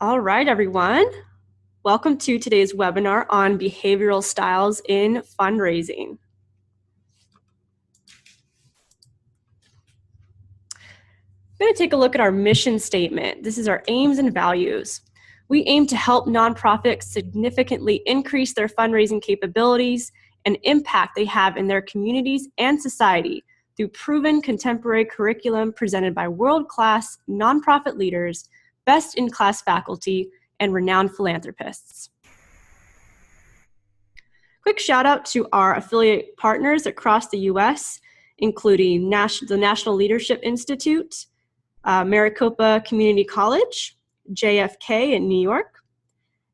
All right, everyone. Welcome to today's webinar on behavioral styles in fundraising. I'm going to take a look at our mission statement. This is our aims and values. We aim to help nonprofits significantly increase their fundraising capabilities and impact they have in their communities and society through proven contemporary curriculum presented by world-class nonprofit leaders, best-in-class faculty, and renowned philanthropists. Quick shout out to our affiliate partners across the U.S., including the National Leadership Institute, Maricopa Community College, JFK in New York,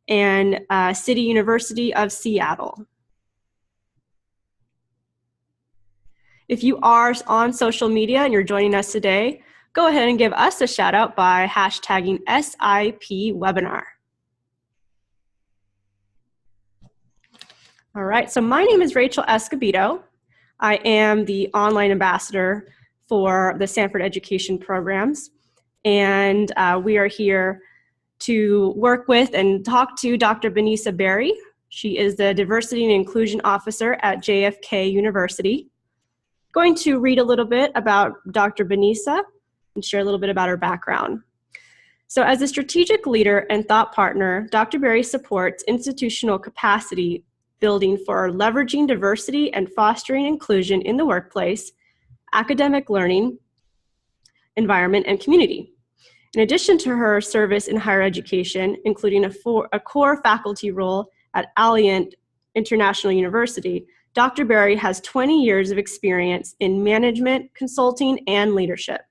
and City University of Seattle. If you are on social media and you're joining us today, go ahead and give us a shout out by hashtagging SIPwebinar. All right, so my name is Rachel Escobedo. I am the online ambassador for the Sanford Education Programs, and we are here to work with and talk to Dr. Vanessa Berry. She is the Diversity and Inclusion Officer at JFK University. Going to read a little bit about Dr. Vanessa and share a little bit about her background. So as a strategic leader and thought partner, Dr. Berry supports institutional capacity building for leveraging diversity and fostering inclusion in the workplace, academic learning, environment, and community. In addition to her service in higher education, including a core faculty role at Alliant International University, Dr. Berry has 20 years of experience in management, consulting, and leadership.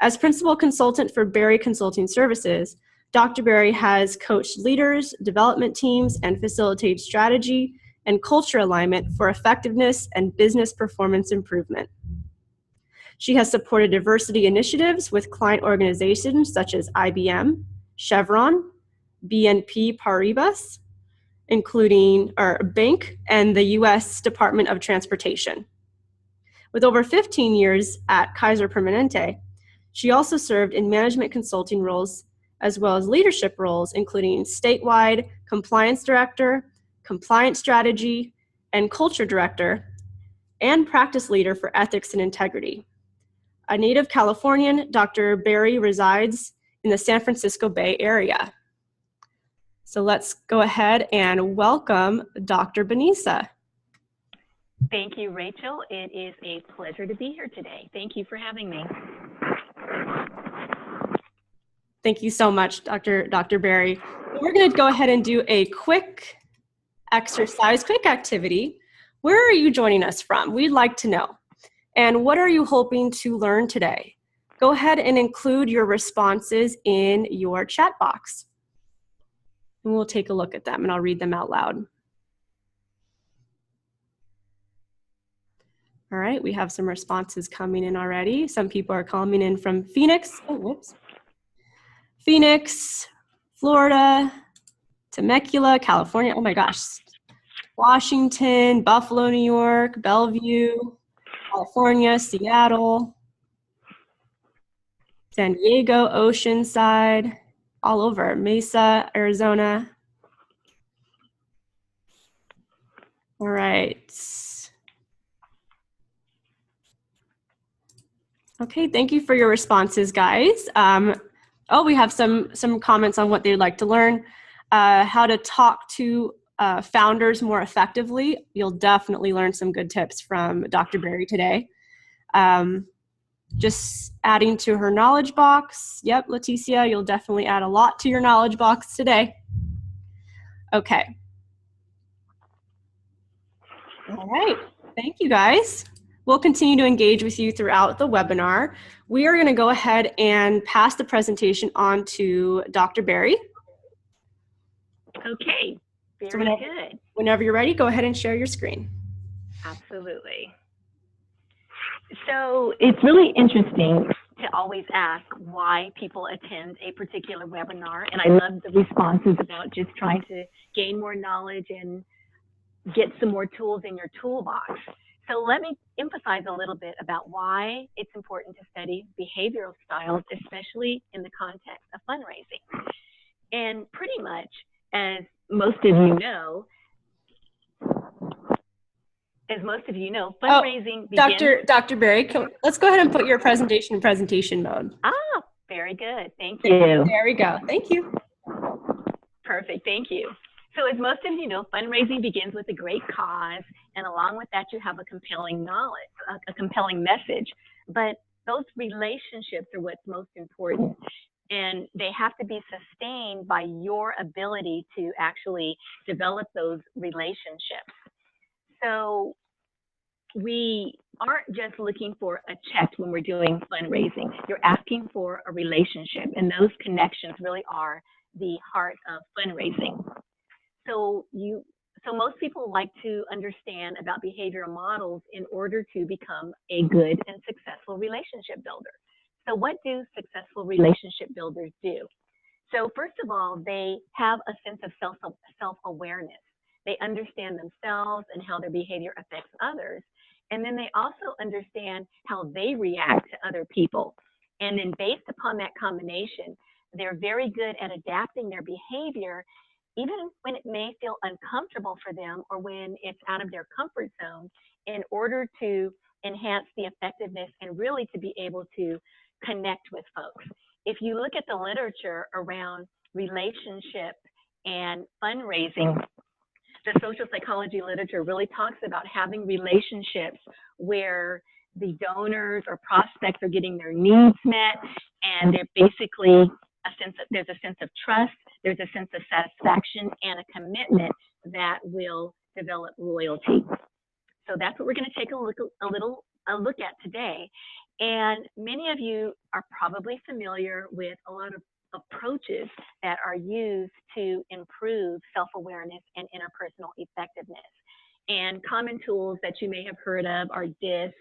As principal consultant for Berry Consulting Services, Dr. Berry has coached leaders, development teams, and facilitated strategy and culture alignment for effectiveness and business performance improvement. She has supported diversity initiatives with client organizations such as IBM, Chevron, BNP Paribas, including our bank, and the U.S. Department of Transportation. With over 15 years at Kaiser Permanente, she also served in management consulting roles as well as leadership roles, including statewide compliance director, compliance strategy, and culture director, and practice leader for ethics and integrity. A native Californian, Dr. Berry resides in the San Francisco Bay Area. So let's go ahead and welcome Dr. Vanessa. Thank you, Rachel. It is a pleasure to be here today. Thank you for having me. Thank you so much, Dr. Berry. We're going to go ahead and do a quick exercise, quick activity. Where are you joining us from? We'd like to know. And what are you hoping to learn today? Go ahead and include your responses in your chat box. And we'll take a look at them and I'll read them out loud. All right, we have some responses coming in already. Some people are coming in from Phoenix. Oh, whoops. Phoenix, Florida, Temecula, California. Oh my gosh. Washington, Buffalo, New York, Bellevue, California, Seattle, San Diego, Oceanside, all over, Mesa, Arizona. All right. Okay, thank you for your responses, guys. Oh, we have some comments on what they'd like to learn. How to talk to founders more effectively. You'll definitely learn some good tips from Dr. Berry today. Just adding to her knowledge box. Yep, Leticia, you'll definitely add a lot to your knowledge box today. Okay. All right, thank you guys. We'll continue to engage with you throughout the webinar. We are going to go ahead and pass the presentation on to Dr. Berry. Okay, very good. Whenever you're ready, go ahead and share your screen. Absolutely. So it's really interesting to always ask why people attend a particular webinar, and I love the responses about just trying to gain more knowledge and get some more tools in your toolbox. So let me emphasize a little bit about why it's important to study behavioral styles, especially in the context of fundraising. And pretty much, as most of you know, fundraising begins... Dr. Berry, let's go ahead and put your presentation in presentation mode. Ah, very good. Thank you. There we go. Thank you. Perfect. Thank you. So as most of you know, fundraising begins with a great cause, and along with that, you have a compelling a compelling message. But those relationships are what's most important, and they have to be sustained by your ability to actually develop those relationships. So we aren't just looking for a check when we're doing fundraising. You're asking for a relationship, and those connections really are the heart of fundraising. So most people like to understand about behavioral models in order to become a good and successful relationship builder. So what do successful relationship builders do? So first of all, they have a sense of self-awareness. They understand themselves and how their behavior affects others. And then they also understand how they react to other people. And then based upon that combination, they're very good at adapting their behavior, even when it may feel uncomfortable for them or when it's out of their comfort zone, in order to enhance the effectiveness and really to be able to connect with folks. If you look at the literature around relationship and fundraising, the social psychology literature really talks about having relationships where the donors or prospects are getting their needs met, and they're basically there's a sense of trust, there's a sense of satisfaction, and a commitment that will develop loyalty. So that's what we're going to take a look at today. And many of you are probably familiar with a lot of approaches that are used to improve self-awareness and interpersonal effectiveness. And common tools that you may have heard of are DISC,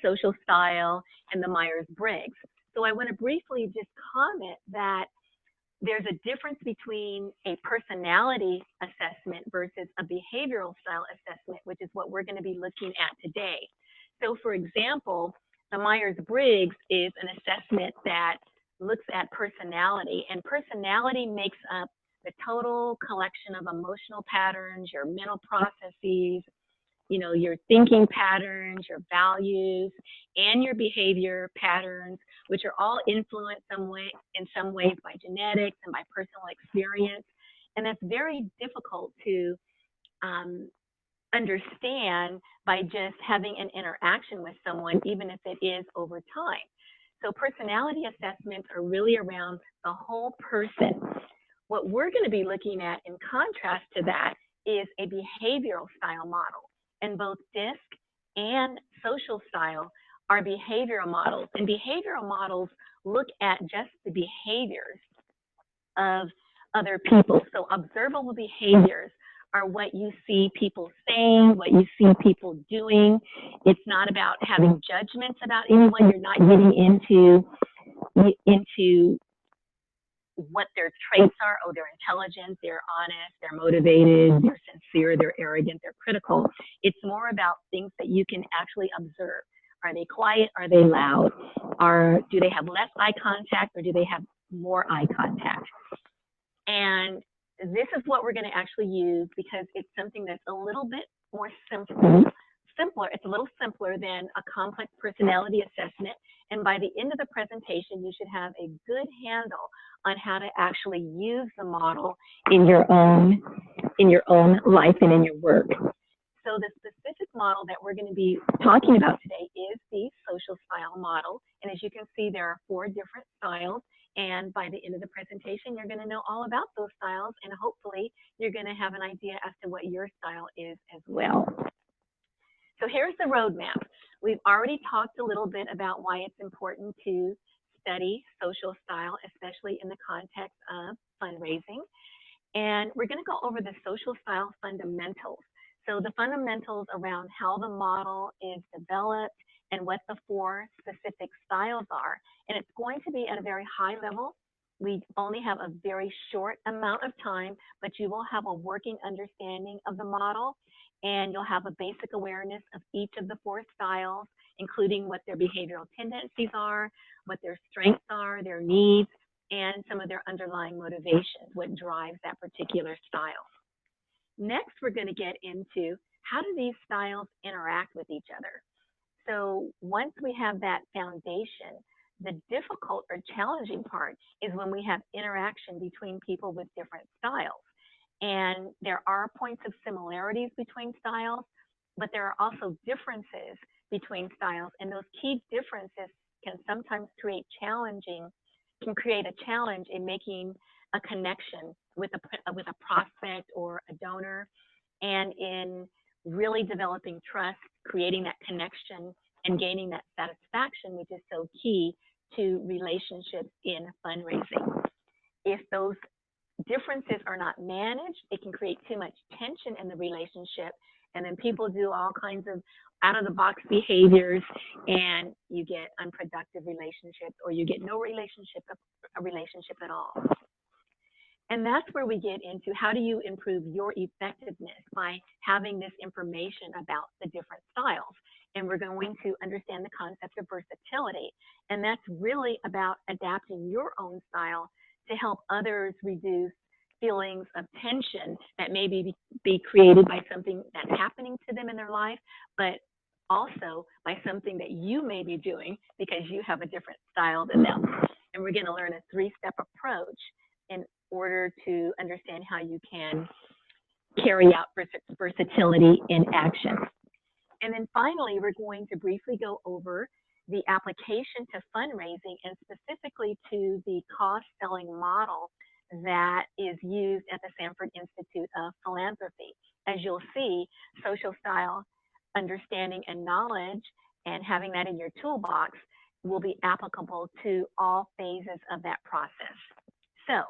social style, and the Myers-Briggs. So I want to briefly just comment that there's a difference between a personality assessment versus a behavioral style assessment, which is what we're going to be looking at today. So for example, the Myers-Briggs is an assessment that looks at personality, and personality makes up the total collection of emotional patterns, your mental processes, your thinking patterns, your values, and your behavior patterns, which are all influenced in some ways by genetics and by personal experience. And that's very difficult to understand by just having an interaction with someone, even if it is over time. So personality assessments are really around the whole person. What we're going to be looking at in contrast to that is a behavioral style model. And both DISC and social style are behavioral models. And behavioral models look at just the behaviors of other people. So observable behaviors are what you see people saying, what you see people doing. It's not about having judgments about anyone. You're not getting into what their traits are. Oh, they're intelligent, they're honest, they're motivated, they're sincere, they're arrogant, they're critical. It's more about things that you can actually observe. Are they quiet? Are they loud? Do they have less eye contact, or do they have more eye contact? And this is what we're going to actually use because it's something that's a little bit more simpler. It's a little simpler than a complex personality assessment. And by the end of the presentation, you should have a good handle on how to actually use the model in your own life and in your work. So the specific model that we're going to be talking about today is the social style model. And as you can see, there are 4 different styles. And by the end of the presentation, you're going to know all about those styles. And hopefully, you're going to have an idea as to what your style is as well. So here's the roadmap. We've already talked a little bit about why it's important to study social style, especially in the context of fundraising. And we're going to go over the social style fundamentals. So the fundamentals around how the model is developed and what the 4 specific styles are. And it's going to be at a very high level. We only have a very short amount of time, but you will have a working understanding of the model. and you'll have a basic awareness of each of the 4 styles, including what their behavioral tendencies are, what their strengths are, their needs, and some of their underlying motivations, what drives that particular style. Next, we're going to get into how do these styles interact with each other. So once we have that foundation, the difficult or challenging part is when we have interaction between people with different styles. And there are points of similarities between styles, but there are also differences between styles. And those key differences can sometimes create a challenge in making a connection with a prospect or a donor, and in really developing trust, creating that connection, and gaining that satisfaction, which is so key to relationships in fundraising. If those differences are not managed, it can create too much tension in the relationship, and then people do all kinds of out-of-the-box behaviors, and you get unproductive relationships, or you get no relationship at all. And that's where we get into how do you improve your effectiveness by having this information about the different styles. And we're going to understand the concept of versatility. And that's really about adapting your own style to help others reduce feelings of tension that may be created by something that's happening to them in their life, but also by something that you may be doing because you have a different style than them. And we're going to learn a 3-step approach in order to understand how you can carry out versatility in action. And then finally, we're going to briefly go over the application to fundraising, and specifically to the cost-selling model that is used at the Sanford Institute of Philanthropy. As you'll see, social style understanding and knowledge, and having that in your toolbox, will be applicable to all phases of that process. So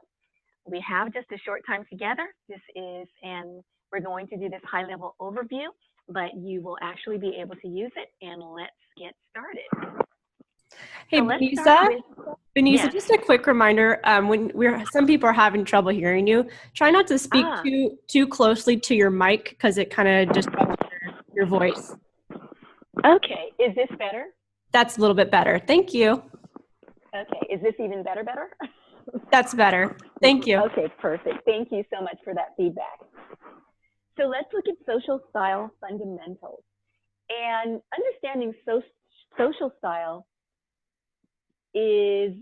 we have just a short time together. And we're going to do this high-level overview, but you will actually be able to use it, and let's get started. Hey, So Vanessa, yes. just a quick reminder, some people are having trouble hearing you. Try not to speak too closely to your mic, because it kind of disrupts your voice. Okay, is this better? That's a little bit better. Thank you. Okay, is this even better? That's better. Thank you. Okay, perfect. Thank you so much for that feedback. So let's look at social style fundamentals. And understanding social style is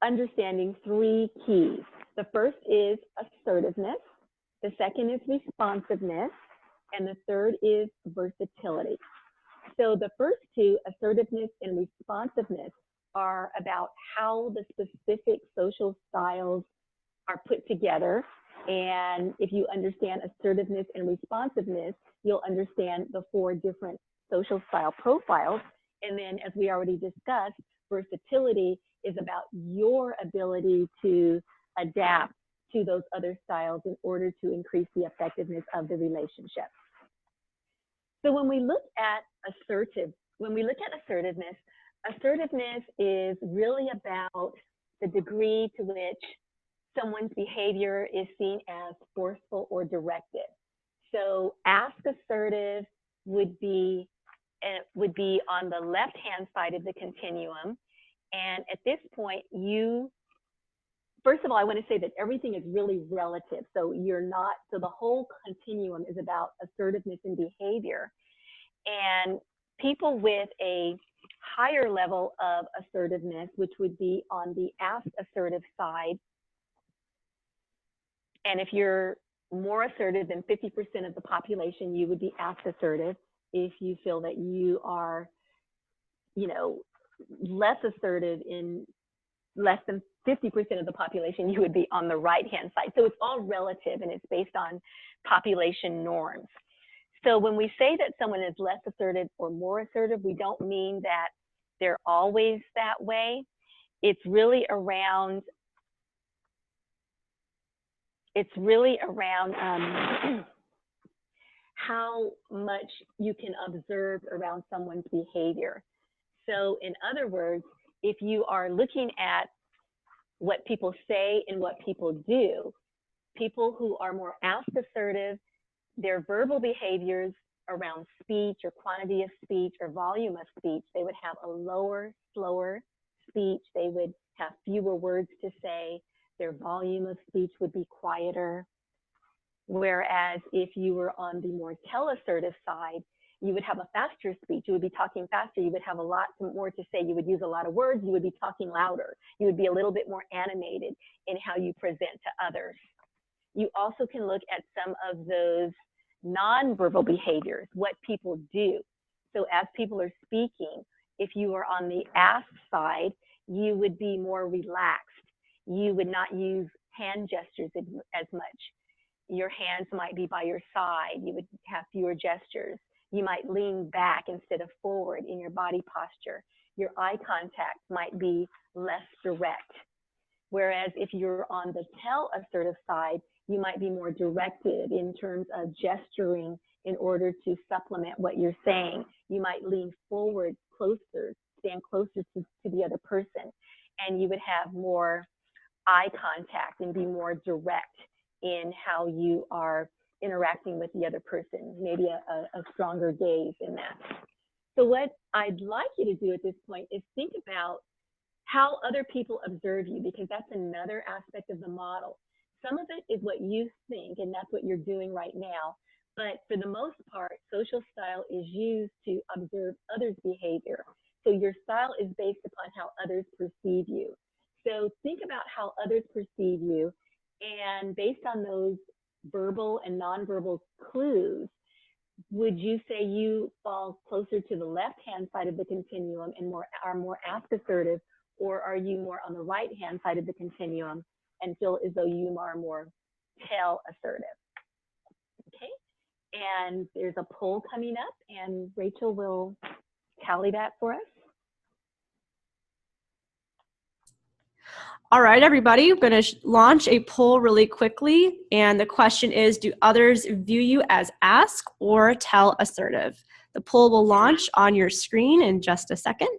understanding 3 keys. The first is assertiveness, the second is responsiveness, and the third is versatility. So the first 2, assertiveness and responsiveness, are about how the specific social styles are put together. And if you understand assertiveness and responsiveness, you'll understand the 4 different social style profiles. And then, as we already discussed, versatility is about your ability to adapt to those other styles in order to increase the effectiveness of the relationship. So when we look at assertiveness, assertiveness is really about the degree to which someone's behavior is seen as forceful or directed. So ask assertive would be on the left-hand side of the continuum. And at this point, first of all, I want to say that everything is really relative. So the whole continuum is about assertiveness and behavior. And people with a higher level of assertiveness, which would be on the ask assertive side, and if you're more assertive than 50% of the population, you would be ask assertive. If you feel that you are, less assertive in less than 50% of the population, you would be on the right-hand side. So it's all relative, and it's based on population norms. So when we say that someone is less assertive or more assertive, we don't mean that they're always that way. It's really around how much you can observe around someone's behavior. So in other words, if you are looking at what people say and what people do, people who are more ask assertive, their verbal behaviors around speech or quantity of speech or volume of speech. They would have a lower, slower speech. They would have fewer words to say. Their volume of speech would be quieter. Whereas if you were on the more tell-assertive side, you would have a faster speech. You would be talking faster. You would have a lot more to say. You would use a lot of words. You would be talking louder. You would be a little bit more animated in how you present to others. You also can look at some of those nonverbal behaviors, what people do. So as people are speaking, if you are on the ask side, you would be more relaxed. You would not use hand gestures as much. Your hands might be by your side. You would have fewer gestures. You might lean back instead of forward in your body posture. Your eye contact might be less direct. Whereas if you're on the tell assertive side, you might be more directed in terms of gesturing in order to supplement what you're saying. You might lean forward closer, stand closer to the other person, and you would have more eye contact and be more direct in how you are interacting with the other person, maybe a stronger gaze in that. So what I'd like you to do at this point is think about how other people observe you, because that's another aspect of the model. Some of it is what you think, and that's what you're doing right now. But for the most part, social style is used to observe others' behavior. So your style is based upon how others perceive you. So think about how others perceive you, and based on those verbal and nonverbal clues, would you say you fall closer to the left-hand side of the continuum and are more ask assertive, or are you more on the right-hand side of the continuum and feel as though you are more tell assertive? Okay, and there's a poll coming up, and Rachel will tally that for us. All right, everybody, we're going to launch a poll really quickly. And the question is, do others view you as ask or tell assertive? The poll will launch on your screen in just a second.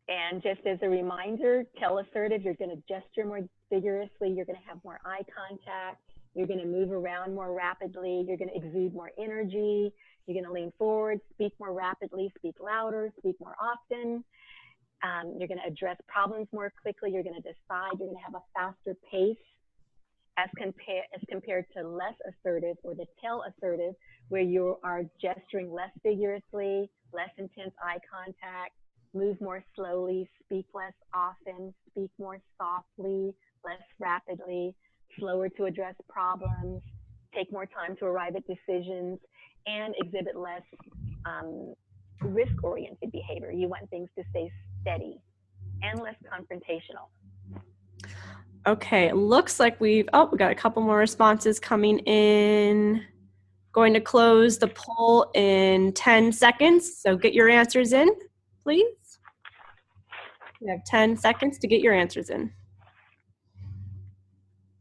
And just as a reminder, tell assertive, you're going to gesture more vigorously. You're going to have more eye contact. You're going to move around more rapidly. You're going to exude more energy. You're going to lean forward, speak more rapidly, speak louder, speak more often. You're going to address problems more quickly. You're going to decide. You're going to have a faster pace as compared to less assertive, or the tell assertive, where you are gesturing less vigorously, less intense eye contact, move more slowly, speak less often, speak more softly, less rapidly, slower to address problems, take more time to arrive at decisions, and exhibit less risk-oriented behavior. You want things to stay steady and less confrontational. Okay, it looks like we got a couple more responses coming in. Going to close the poll in 10 seconds, so get your answers in, please. You have 10 seconds to get your answers in.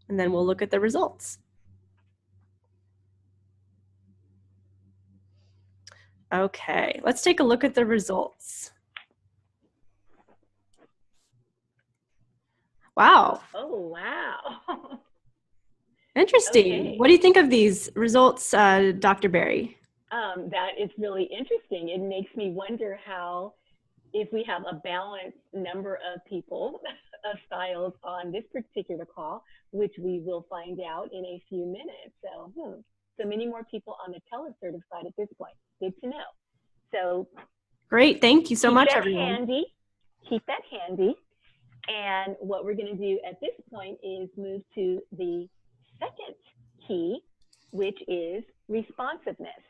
And then we'll look at the results. Okay, let's take a look at the results. Wow. Oh, wow. Interesting. Okay. What do you think of these results, Dr. Berry? That is really interesting. It makes me wonder how, if we have a balanced number of people, of styles on this particular call, which we will find out in a few minutes. So many more people on the tell assertive side at this point. Good to know. So great. Thank you so much, everyone. Handy. Keep that handy. And what we're going to do at this point is move to the second key, which is responsiveness.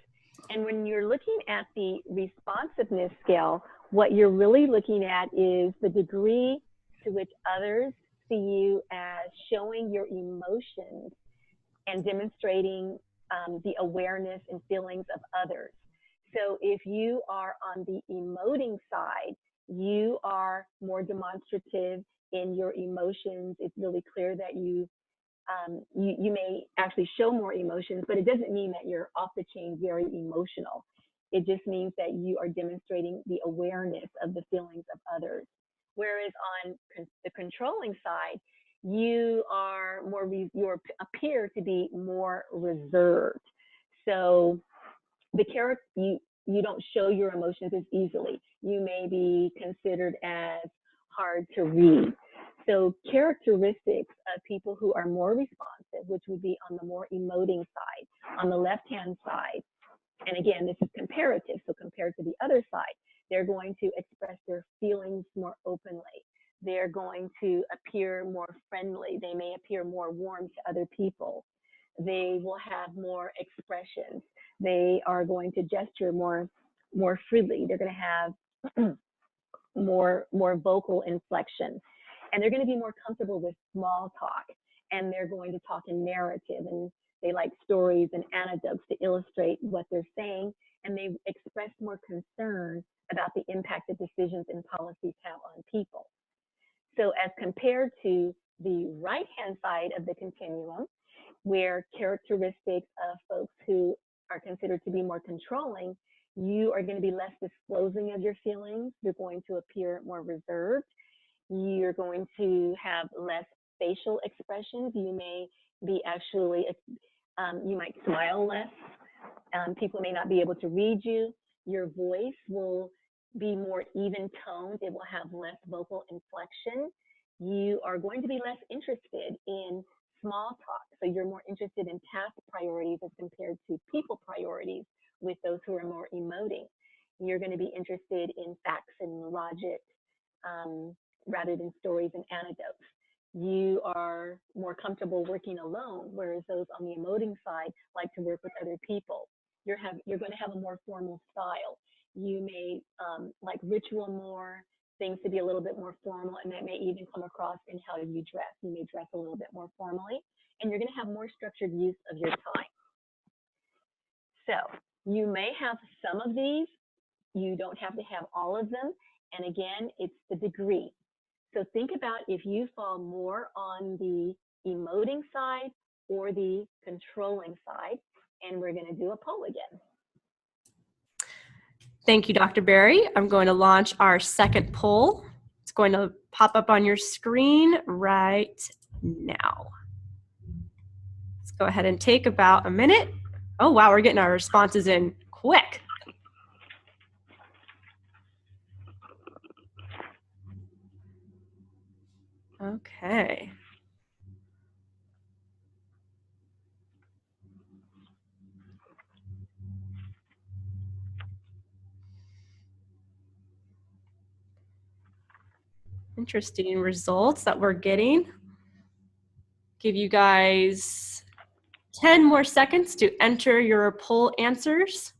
And when you're looking at the responsiveness scale, what you're really looking at is the degree to which others see you as showing your emotions and demonstrating the awareness and feelings of others. So if you are on the emoting side, you are more demonstrative in your emotions. It's really clear that you may actually show more emotions, but it doesn't mean that you're off the chain very emotional. It just means that you are demonstrating the awareness of the feelings of others. Whereas on the controlling side, you are more, you appear to be more reserved. So you don't show your emotions as easily. You may be considered as hard to read. So characteristics of people who are more responsive, which would be on the more emoting side, on the left-hand side, and again, this is comparative, so compared to the other side, they're going to express their feelings more openly. They're going to appear more friendly. They may appear more warm to other people. They will have more expressions. They are going to gesture more freely. They're going to have more vocal inflection. And they're going to be more comfortable with small talk. And they're going to talk in narrative. And they like stories and anecdotes to illustrate what they're saying. And they express more concern about the impact that decisions and policies have on people. So as compared to the right-hand side of the continuum, where characteristics of folks who are considered to be more controlling, you are going to be less disclosing of your feelings. You're going to appear more reserved. You're going to have less facial expressions. You may be actually, you might smile less. People may not be able to read you. Your voice will be more even toned. It will have less vocal inflection. You are going to be less interested in small talk. So you're more interested in task priorities as compared to people priorities with those who are more emoting. You're going to be interested in facts and logic rather than stories and anecdotes. You are more comfortable working alone, whereas those on the emoting side like to work with other people. You're going to have a more formal style. You may like ritual more, things to be a little bit more formal, and that may even come across in how you dress. You may dress a little bit more formally, and you're going to have more structured use of your time. So you may have some of these. You don't have to have all of them. And again, it's the degree. So think about if you fall more on the emoting side or the controlling side, and we're going to do a poll again. Thank you, Dr. Berry. I'm going to launch our second poll. It's going to pop up on your screen right now. Let's go ahead and take about a minute. Oh, wow, we're getting our responses in quick. Okay. Interesting results that we're getting. Give you guys 10 more seconds to enter your poll answers.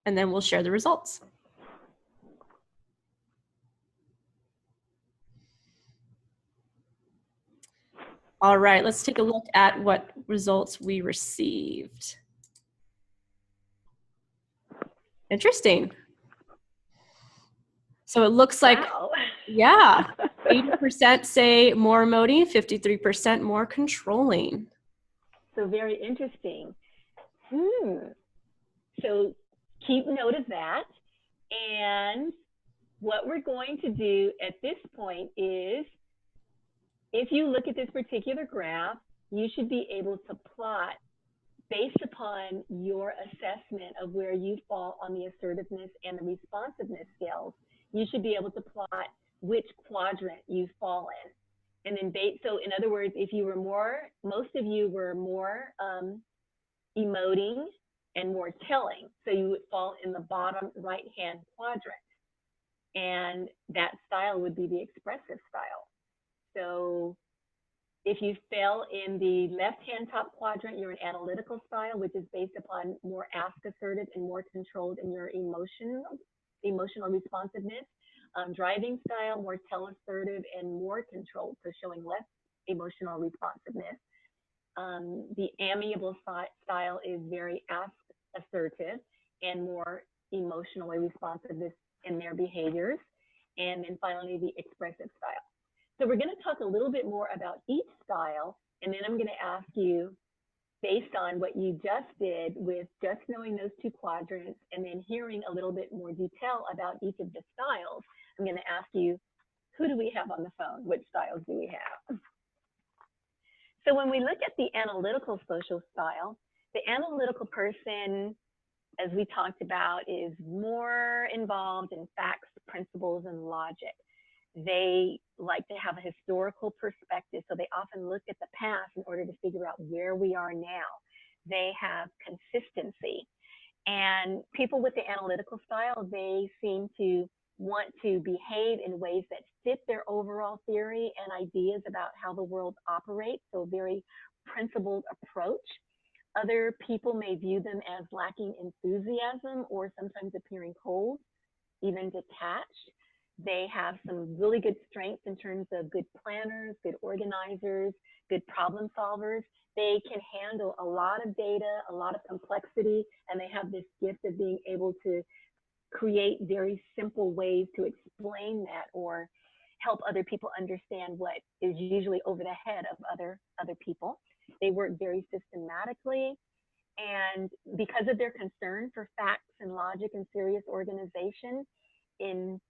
And then we'll share the results. All right, let's take a look at what results we received. Interesting. So it looks like, wow. Yeah, 80% say more emoting, 53% more controlling. So very interesting. So keep note of that. And what we're going to do at this point is, if you look at this particular graph, you should be able to plot based upon your assessment of where you fall on the assertiveness and the responsiveness scales. You should be able to plot which quadrant you fall in. And then, so in other words, if you were most of you were more emoting and more telling, so you would fall in the bottom right-hand quadrant. And that style would be the expressive style. So if you fell in the left-hand top quadrant, you're an analytical style, which is based upon more ask assertive and more controlled in your emotional responsiveness. Driving style, more tell assertive and more controlled, so showing less emotional responsiveness. The amiable style is very ask assertive and more emotionally responsiveness in their behaviors. And then finally, the expressive style. So we're going to talk a little bit more about each style, and then I'm going to ask you, based on what you just did with just knowing those two quadrants and then hearing a little bit more detail about each of the styles, I'm going to ask you, who do we have on the phone? Which styles do we have? So when we look at the analytical social style, The analytical person, as we talked about, is more involved in facts, principles, and logic. They like to have a historical perspective, so they often look at the past in order to figure out where we are now. They have consistency. And people with the analytical style, they seem to want to behave in ways that fit their overall theory and ideas about how the world operates, so a very principled approach. Other people may view them as lacking enthusiasm or sometimes appearing cold, even detached. They have some really good strengths in terms of good planners, good organizers, good problem solvers. They can handle a lot of data, a lot of complexity, and they have this gift of being able to create very simple ways to explain that or help other people understand what is usually over the head of other people. They work very systematically, and because of their concern for facts and logic and serious organization, in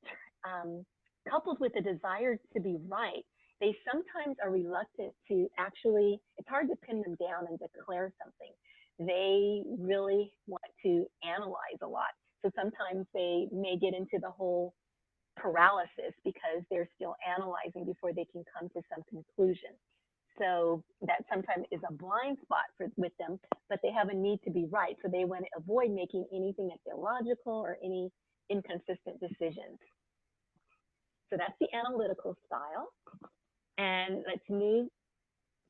coupled with the desire to be right, they sometimes are reluctant to actually, it's hard to pin them down and declare something. They really want to analyze a lot. So sometimes they may get into the whole paralysis because they're still analyzing before they can come to some conclusion. So that sometimes is a blind spot with them, but they have a need to be right. So they want to avoid making anything that's illogical or any inconsistent decisions. So that's the analytical style. And let's move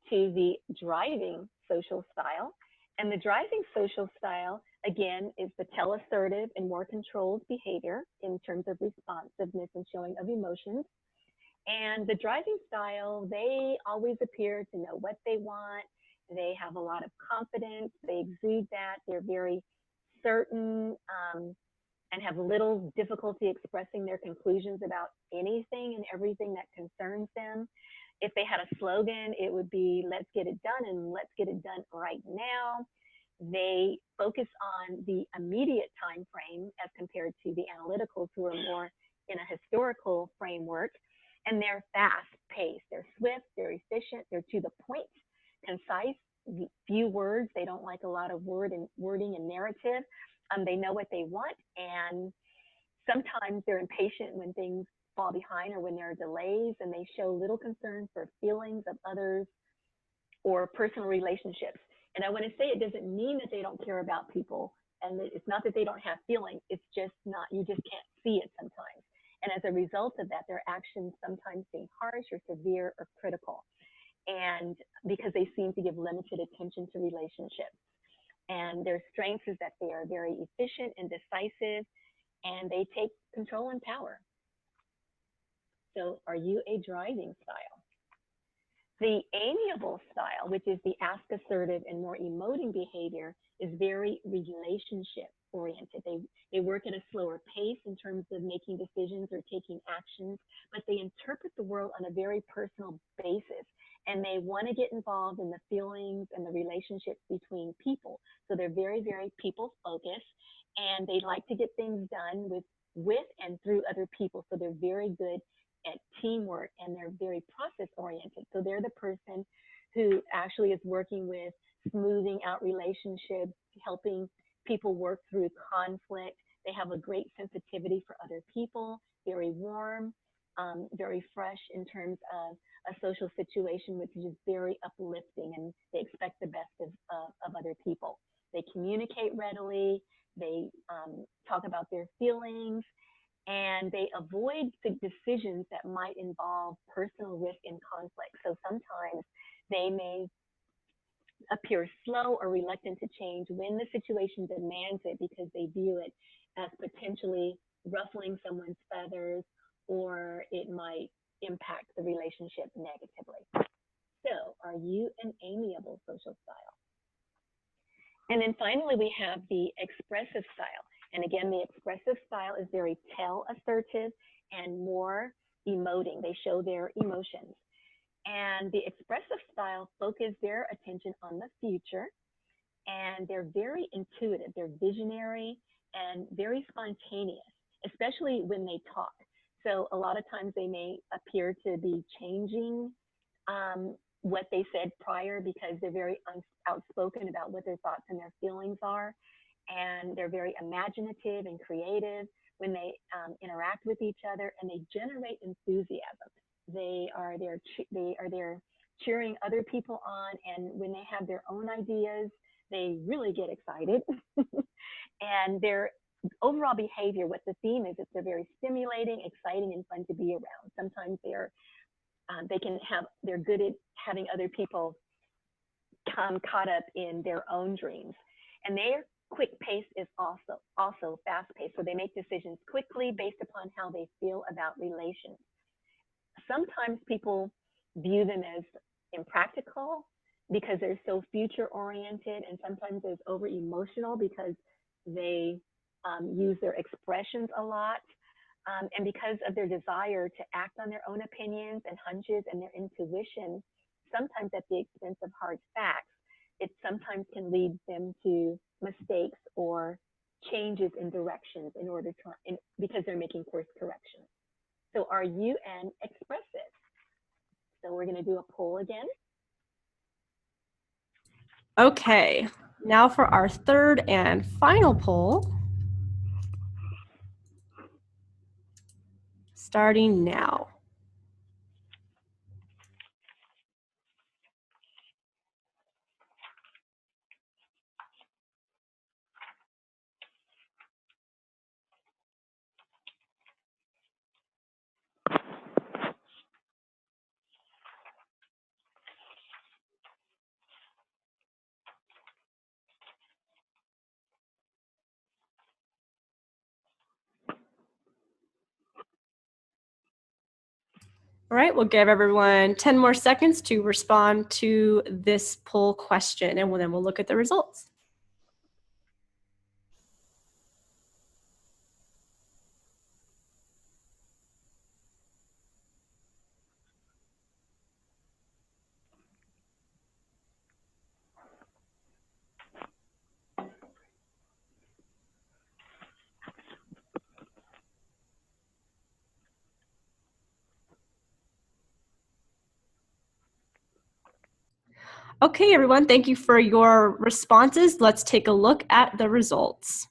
to the driving social style. And the driving social style, again, is the tell-assertive and more controlled behavior in terms of responsiveness and showing of emotions. And the driving style, they always appear to know what they want. They have a lot of confidence. They exude that. They're very certain and have little difficulty expressing their conclusions about anything and everything that concerns them. If they had a slogan, it would be, let's get it done, and let's get it done right now. They focus on the immediate time frame as compared to the analyticals, who are more in a historical framework. And they're fast-paced. They're swift, they're efficient, they're to the point, concise, few words. They don't like a lot of wording and narrative. They know what they want, and sometimes they're impatient when things fall behind or when there are delays, and they show little concern for feelings of others or personal relationships. And I want to say it doesn't mean that they don't care about people, and it's not that they don't have feelings. It's just not, you just can't see it sometimes. And as a result of that, their actions sometimes seem harsh or severe or critical, and because they seem to give limited attention to relationships. And their strength is that they are very efficient and decisive, and they take control and power. So are you a driving style? The amiable style, which is the ask assertive and more emoting behavior, is very relationship oriented. They work at a slower pace in terms of making decisions or taking actions, but they interpret the world on a very personal basis. And they want to get involved in the feelings and the relationships between people. So they're very, very people focused, and they like to get things done with and through other people. So they're very good at teamwork, and they're very process oriented. So they're the person who actually is working with smoothing out relationships, helping people work through conflict. They have a great sensitivity for other people, very warm, very fresh in terms of a social situation, which is very uplifting, and they expect the best of other people. They communicate readily, they talk about their feelings, and they avoid the decisions that might involve personal risk and conflict. So sometimes they may appear slow or reluctant to change when the situation demands it, because they view it as potentially ruffling someone's feathers, or it might impact the relationship negatively. So are you an amiable social style? And then finally, we have the expressive style. And again, the expressive style is very tell-assertive and more emoting. They show their emotions. And the expressive style focus their attention on the future, and they're very intuitive. They're visionary and very spontaneous, especially when they talk. So a lot of times they may appear to be changing what they said prior, because they're very outspoken about what their thoughts and their feelings are. And they're very imaginative and creative when they interact with each other, and they generate enthusiasm. They are there cheering other people on, and when they have their own ideas, they really get excited. And their overall behavior, what the theme is they're very stimulating, exciting, and fun to be around. Sometimes they're good at having other people come caught up in their own dreams. And their quick pace is also fast paced. So they make decisions quickly based upon how they feel about relations. Sometimes people view them as impractical because they're so future oriented, and sometimes as over emotional because they use their expressions a lot. And because of their desire to act on their own opinions and hunches and their intuition, sometimes at the expense of hard facts, it sometimes can lead them to mistakes or changes in directions because they're making course corrections. So are you an expressive? So we're going to do a poll again. Okay, now for our third and final poll. Starting now. All right, we'll give everyone 10 more seconds to respond to this poll question, and then we'll look at the results. Okay, everyone, thank you for your responses. Let's take a look at the results.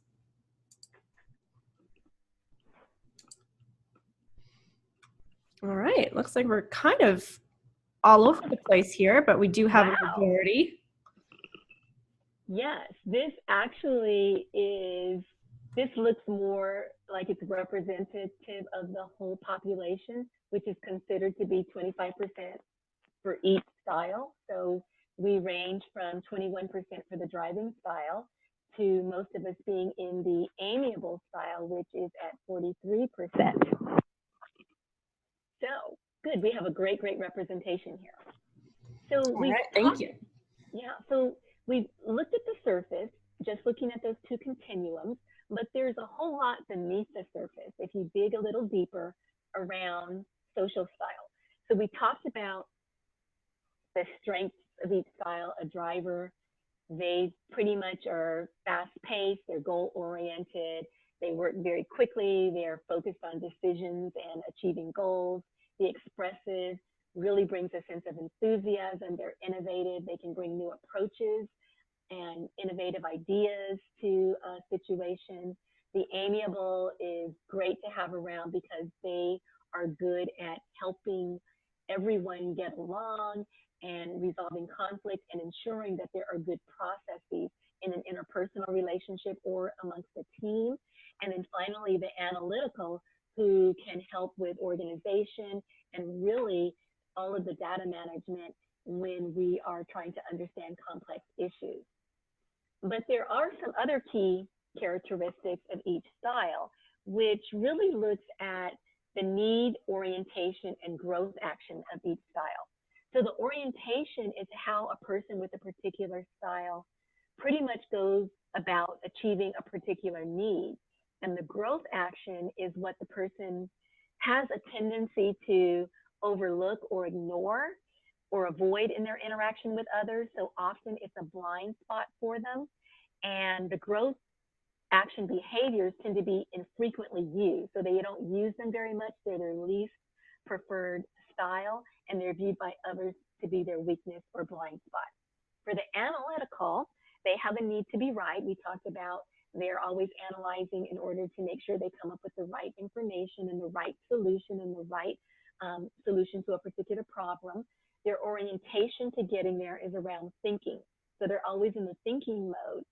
All right, looks like we're kind of all over the place here, but we do have a majority. Yes, this looks more like it's representative of the whole population, which is considered to be 25% for each style. So we range from 21% for the driving style to most of us being in the amiable style, which is at 43%. So good, we have a great representation here. So thank you. Yeah, so we've looked at the surface, just looking at those two continuums, but there's a whole lot beneath the surface if you dig a little deeper around social style. So we talked about the strengths of each style. A driver, they pretty much are fast-paced, they're goal-oriented, they work very quickly, they're focused on decisions and achieving goals. The expressive really brings a sense of enthusiasm, they're innovative, they can bring new approaches and innovative ideas to a situation. The amiable is great to have around because they are good at helping everyone get along and resolving conflict and ensuring that there are good processes in an interpersonal relationship or amongst a team. And then finally, the analytical, who can help with organization and really all of the data management when we are trying to understand complex issues. But there are some other key characteristics of each style, which really looks at the need, orientation, and growth action of each style. So the orientation is how a person with a particular style pretty much goes about achieving a particular need. And the growth action is what the person has a tendency to overlook or ignore or avoid in their interaction with others. So often it's a blind spot for them. And the growth action behaviors tend to be infrequently used. So they don't use them very much. They're their least preferred style, and they're viewed by others to be their weakness or blind spot. For the analytical, they have a need to be right. We talked about they're always analyzing in order to make sure they come up with the right information and the right solution and the right solution to a particular problem. Their orientation to getting there is around thinking. So they're always in the thinking mode.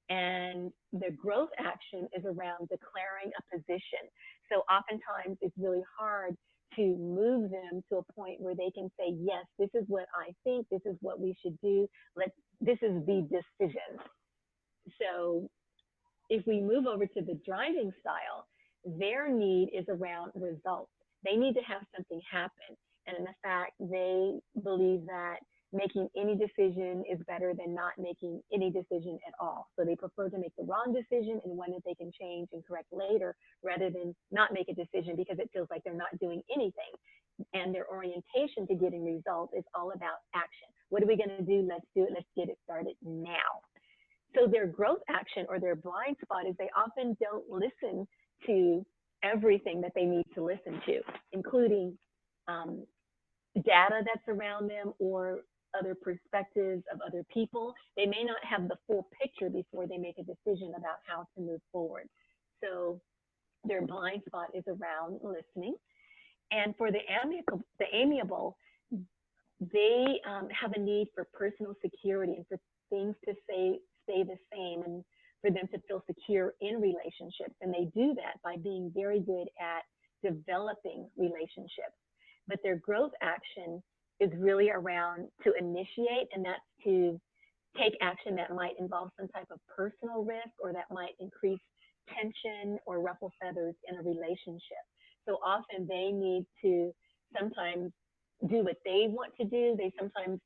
And the growth action is around declaring a position. So oftentimes it's really hard to move them to a point where they can say, yes, this is what I think, this is what we should do, this is the decision. So if we move over to the driving style, their need is around results. They need to have something happen. And in fact, they believe that making any decision is better than not making any decision at all. So they prefer to make the wrong decision and one that they can change and correct later rather than not make a decision because it feels like they're not doing anything. And their orientation to getting results is all about action. What are we going to do? Let's do it. Let's get it started now. So their growth action or their blind spot is they often don't listen to everything that they need to listen to, including data that's around them or other perspectives of other people. They may not have the full picture before they make a decision about how to move forward. So their blind spot is around listening. And for the amiable, they have a need for personal security and for things to stay the same and for them to feel secure in relationships. And they do that by being very good at developing relationships. But their growth action is really around to initiate, and that's to take action that might involve some type of personal risk or that might increase tension or ruffle feathers in a relationship. So often they need to sometimes do what they want to do. They sometimes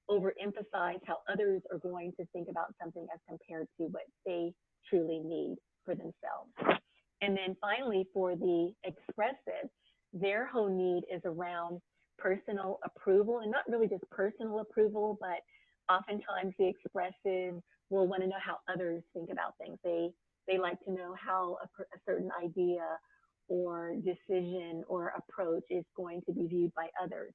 overemphasize how others are going to think about something as compared to what they truly need for themselves. And then finally, for the expressive, their whole need is around personal approval, and not really just personal approval, but oftentimes the expressive will want to know how others think about things. They like to know how a certain idea or decision or approach is going to be viewed by others.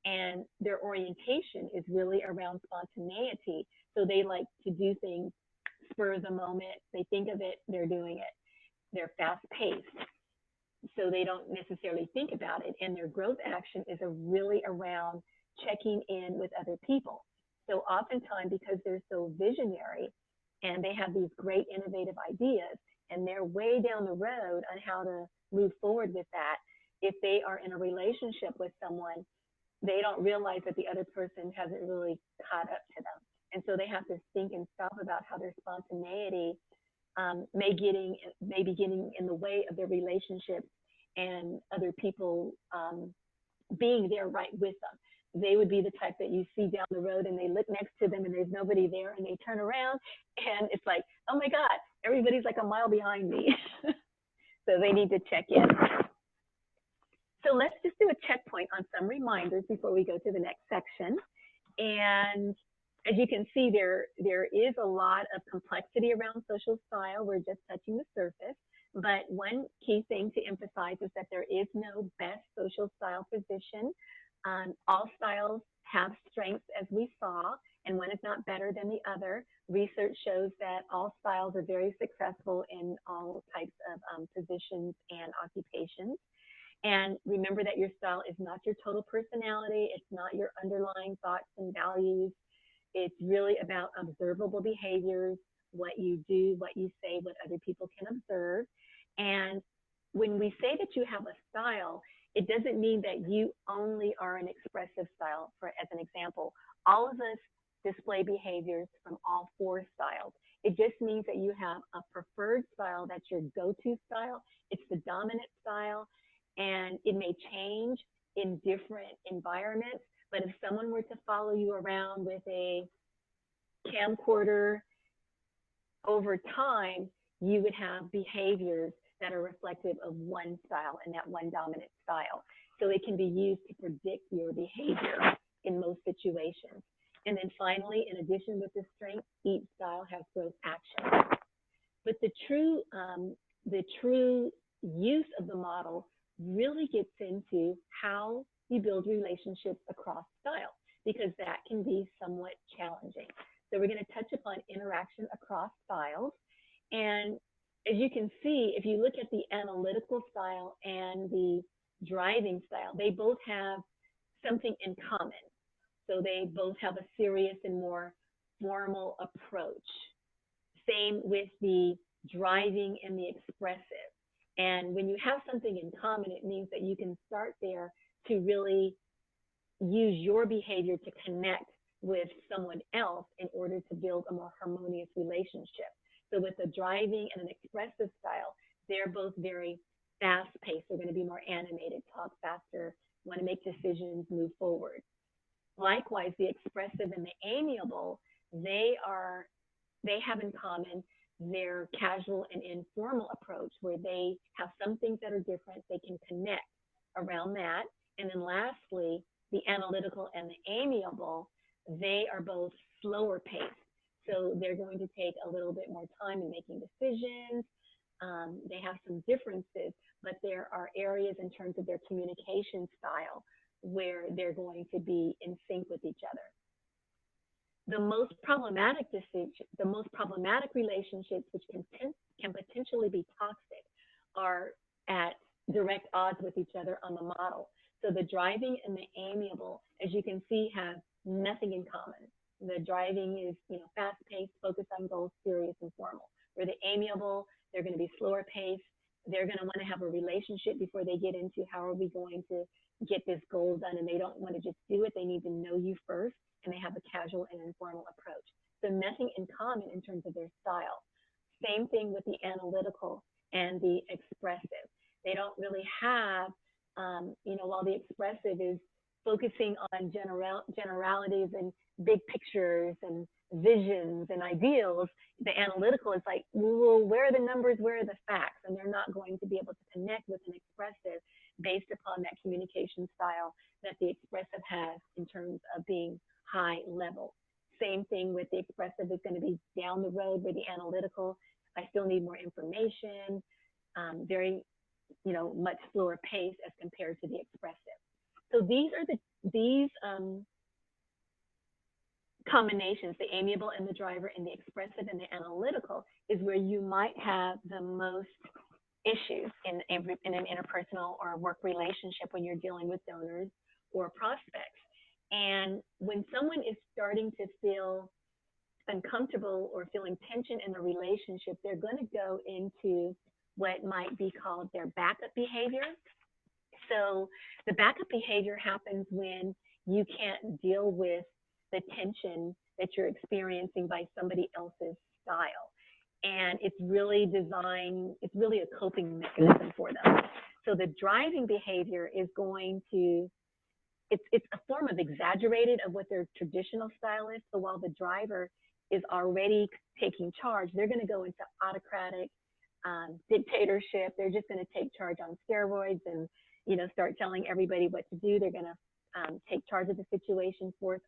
And their orientation is really around spontaneity. So they like to do things spur of the moment. They think of it, they're doing it. They're fast-paced, so they don't necessarily think about it. And their growth action is really around checking in with other people. So oftentimes, because they're so visionary and they have these great innovative ideas and they're way down the road on how to move forward with that, if they are in a relationship with someone, they don't realize that the other person hasn't really caught up to them. And so they have to think and stop about how their spontaneity may be getting in the way of their relationship and other people being there right with them. They would be the type that you see down the road and they look next to them and there's nobody there and they turn around and it's like, oh my God, everybody's like a mile behind me. So they need to check in. So let's just do a checkpoint on some reminders before we go to the next section. And as you can see, there is a lot of complexity around social style. We're just touching the surface. But one key thing to emphasize is that there is no best social style position. All styles have strengths, as we saw, and one is not better than the other. Research shows that all styles are very successful in all types of positions and occupations. And remember that your style is not your total personality. It's not your underlying thoughts and values. It's really about observable behaviors, what you do, what you say, what other people can observe. And when we say that you have a style, it doesn't mean that you only are an expressive style. As an example, all of us display behaviors from all four styles. It just means that you have a preferred style that's your go-to style. It's the dominant style. And it may change in different environments, but if someone were to follow you around with a camcorder over time, you would have behaviors that are reflective of one style and that one dominant style. So it can be used to predict your behavior in most situations. And then finally, in addition with the strength, each style has growth action. But the true use of the model really gets into how you build relationships across styles. because that can be somewhat challenging. So we're going to touch upon interaction across styles. And as you can see, if you look at the analytical style and the driving style, they both have something in common. So they both have a serious and more formal approach. Same with the driving and the expressive. And when you have something in common, it means that you can start there to really use your behavior to connect with someone else in order to build a more harmonious relationship. So with the driving and an expressive style, they're both very fast-paced. They're going to be more animated, talk faster, want to make decisions, move forward. Likewise, the expressive and the amiable, they have in common their casual and informal approach, where they have some things that are different. They can connect around that. And then lastly, the analytical and the amiable, they are both slower paced. So they're going to take a little bit more time in making decisions. They have some differences, but there are areas in terms of their communication style where they're going to be in sync with each other. The most problematic relationships, which can potentially be toxic, are at direct odds with each other on the model. So the driving and the amiable, as you can see, have nothing in common. The driving is, fast-paced, focused on goals, serious and formal. Where the amiable, they're going to be slower paced. They're going to want to have a relationship before they get into how are we going to get this goal done, and they don't want to just do it. They need to know you first, and they have a casual and informal approach. So nothing in common in terms of their style. Same thing with the analytical and the expressive. They don't really have, while the expressive is focusing on generalities and big pictures and visions and ideals, the analytical is like, well, where are the numbers, where are the facts? And they're not going to be able to connect with an expressive based upon that communication style that the expressive has in terms of being high level. Same thing with the expressive is going to be down the road with the analytical. I still need more information, very, much slower pace as compared to the expressive. So these are these combinations, the amiable and the driver and the expressive and the analytical, is where you might have the most issues in an interpersonal or work relationship when you're dealing with donors or prospects. And when someone is starting to feel uncomfortable or feeling tension in the relationship, they're going to go into what might be called their backup behavior. So the backup behavior happens when you can't deal with the tension that you're experiencing by somebody else's style. And it's really a coping mechanism for them. So the driving behavior is going to, it's a form of exaggerated of what their traditional style is. So while the driver is already taking charge, they're going to go into autocratic dictatorship. They're just going to take charge on steroids and, start telling everybody what to do. They're going to take charge of the situation, force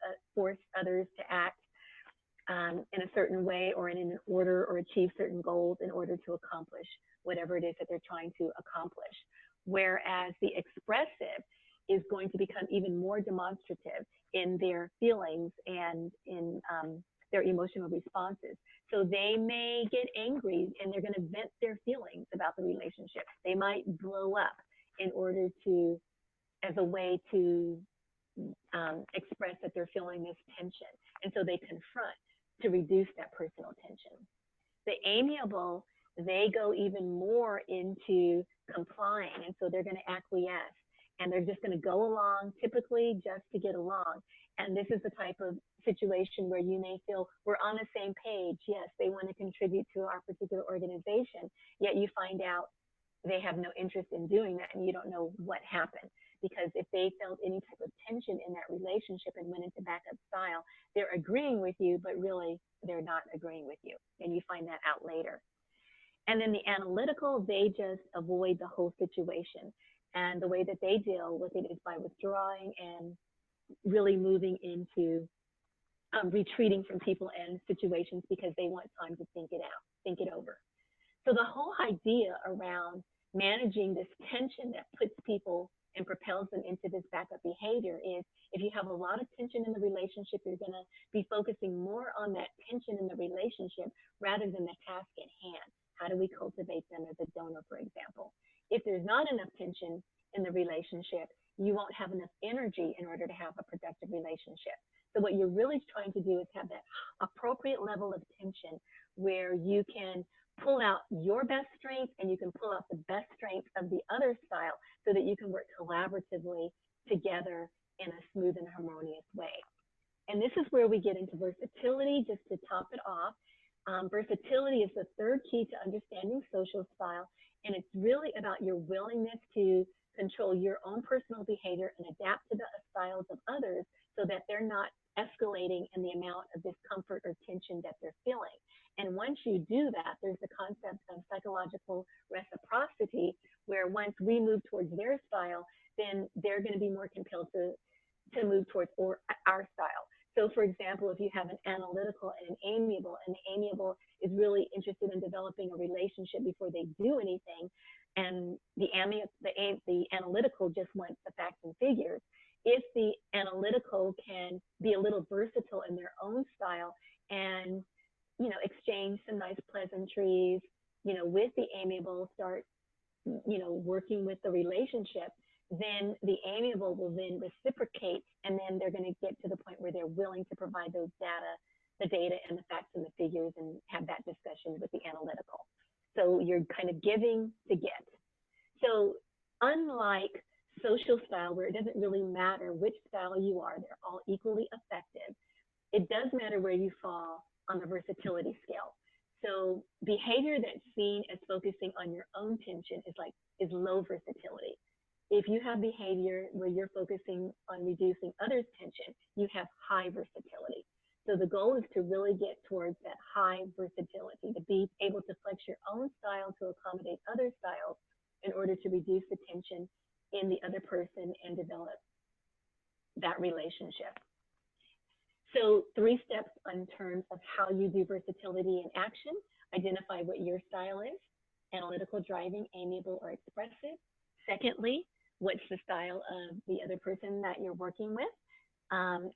others to act in a certain way or in an order, or achieve certain goals in order to accomplish whatever it is that they're trying to accomplish. Whereas the expressive is going to become even more demonstrative in their feelings and in their emotional responses. So they may get angry and they're going to vent their feelings about the relationship. They might blow up in order to, as a way to express that they're feeling this tension. And so they confront to reduce that personal tension. The amiable, they go even more into complying, and so they're going to acquiesce, and they're just going to go along, typically just to get along. And this is the type of situation where you may feel we're on the same page. Yes, they want to contribute to our particular organization, yet you find out they have no interest in doing that, and you don't know what happened. Because if they felt any type of tension in that relationship and went into backup style, they're agreeing with you, but really they're not agreeing with you. And you find that out later. And then the analytical, they just avoid the whole situation. And the way that they deal with it is by withdrawing and really moving into retreating from people and situations because they want time to think it out, think it over. So the whole idea around managing this tension that puts people and propels them into this backup behavior is if you have a lot of tension in the relationship, you're going to be focusing more on that tension in the relationship rather than the task at hand. How do we cultivate them as a donor, for example? If there's not enough tension in the relationship, you won't have enough energy in order to have a productive relationship. So what you're really trying to do is have that appropriate level of tension where you can pull out your best strength and you can pull out the best strength of the other style so that you can work collaboratively together in a smooth and harmonious way. And this is where we get into versatility, just to top it off. Versatility is the third key to understanding social style, and it's really about your willingness to control your own personal behavior and adapt to the styles of others so that they're not escalating in the amount of discomfort or tension that they're feeling. And once you do that, there's the concept of psychological reciprocity, where once we move towards their style, then they're going to be more compelled to move towards our style. So for example, if you have an analytical and an amiable is really interested in developing a relationship before they do anything, and the analytical just wants the facts and figures. If the analytical can be a little versatile in their own style and, you know, exchange some nice pleasantries, you know, with the amiable, start, you know, working with the relationship, then the amiable will then reciprocate, and then they're going to get to the point where they're willing to provide those the data and the facts and the figures and have that discussion with the analytical. So you're kind of giving to get. So unlike social style, where it doesn't really matter which style you are, they're all equally effective, it does matter where you fall on the versatility scale. So behavior that's seen as focusing on your own tension is low versatility. If you have behavior where you're focusing on reducing others' tension, you have high versatility. So the goal is to really get towards that high versatility, to be able to flex your own style to accommodate other styles in order to reduce the tension in the other person and develop that relationship. So 3 steps in terms of how you do versatility in action. Identify what your style is: analytical, driving, amiable, or expressive. Secondly, what's the style of the other person that you're working with?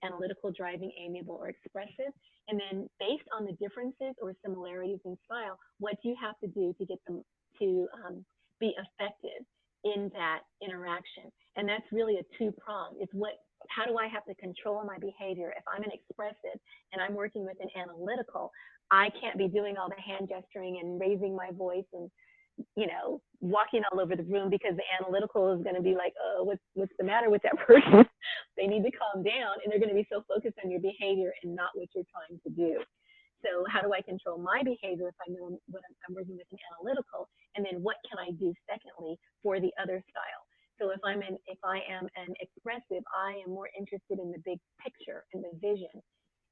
Analytical, driving, amiable, or expressive. And then based on the differences or similarities in style, what do you have to do to get them to be effective in that interaction? And that's really a 2-prong. It's how do I have to control my behavior? If I'm an expressive and I'm working with an analytical, I can't be doing all the hand gesturing and raising my voice and, you know, walking all over the room, because the analytical is going to be like, oh, what's the matter with that person? They need to calm down, and they're going to be so focused on your behavior and not what you're trying to do. So how do I control my behavior if I know what I'm working with an analytical? And then what can I do secondly for the other style? So if I am an expressive, I am more interested in the big picture and the vision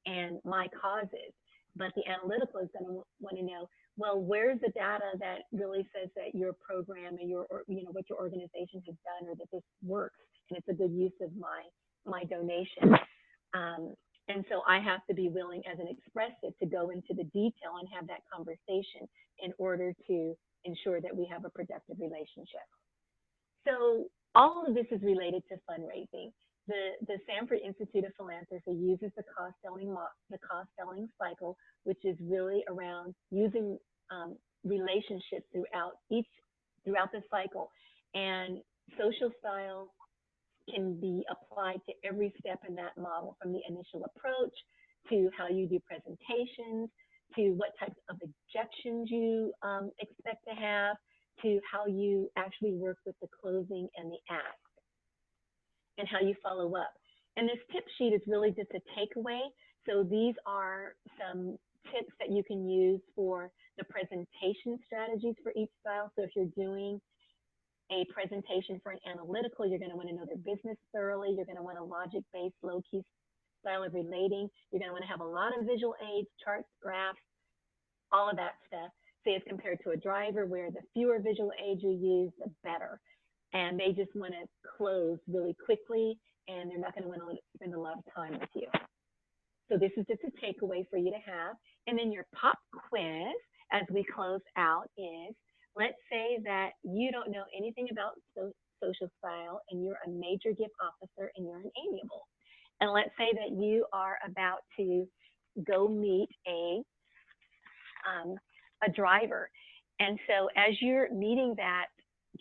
and my causes. But the analytical is going to want to know, well, where's the data that really says that your program and what your organization has done, or that this works and it's a good use of my donation. And so I have to be willing as an expressive to go into the detail and have that conversation in order to ensure that we have a productive relationship. So all of this is related to fundraising. The Sanford Institute of Philanthropy uses the cost-selling cycle, which is really around using relationships throughout the cycle. And social style can be applied to every step in that model, from the initial approach to how you do presentations, to what types of objections you expect to have, to how you actually work with the closing and the ask, and how you follow up. And this tip sheet is really just a takeaway. So these are some tips that you can use for the presentation strategies for each style. So if you're doing a presentation for an analytical, you're going to want to know their business thoroughly. You're going to want a logic-based, low-key style of relating. You're going to want to have a lot of visual aids, charts, graphs, all of that stuff. Say as compared to a driver, where the fewer visual aids you use, the better. And they just want to close really quickly, and they're not going to want to spend a lot of time with you. So this is just a takeaway for you to have. And then your pop quiz as we close out is, Let's say that you don't know anything about social style and you're a major gift officer and you're an amiable. And let's say that you are about to go meet a driver. And so as you're meeting that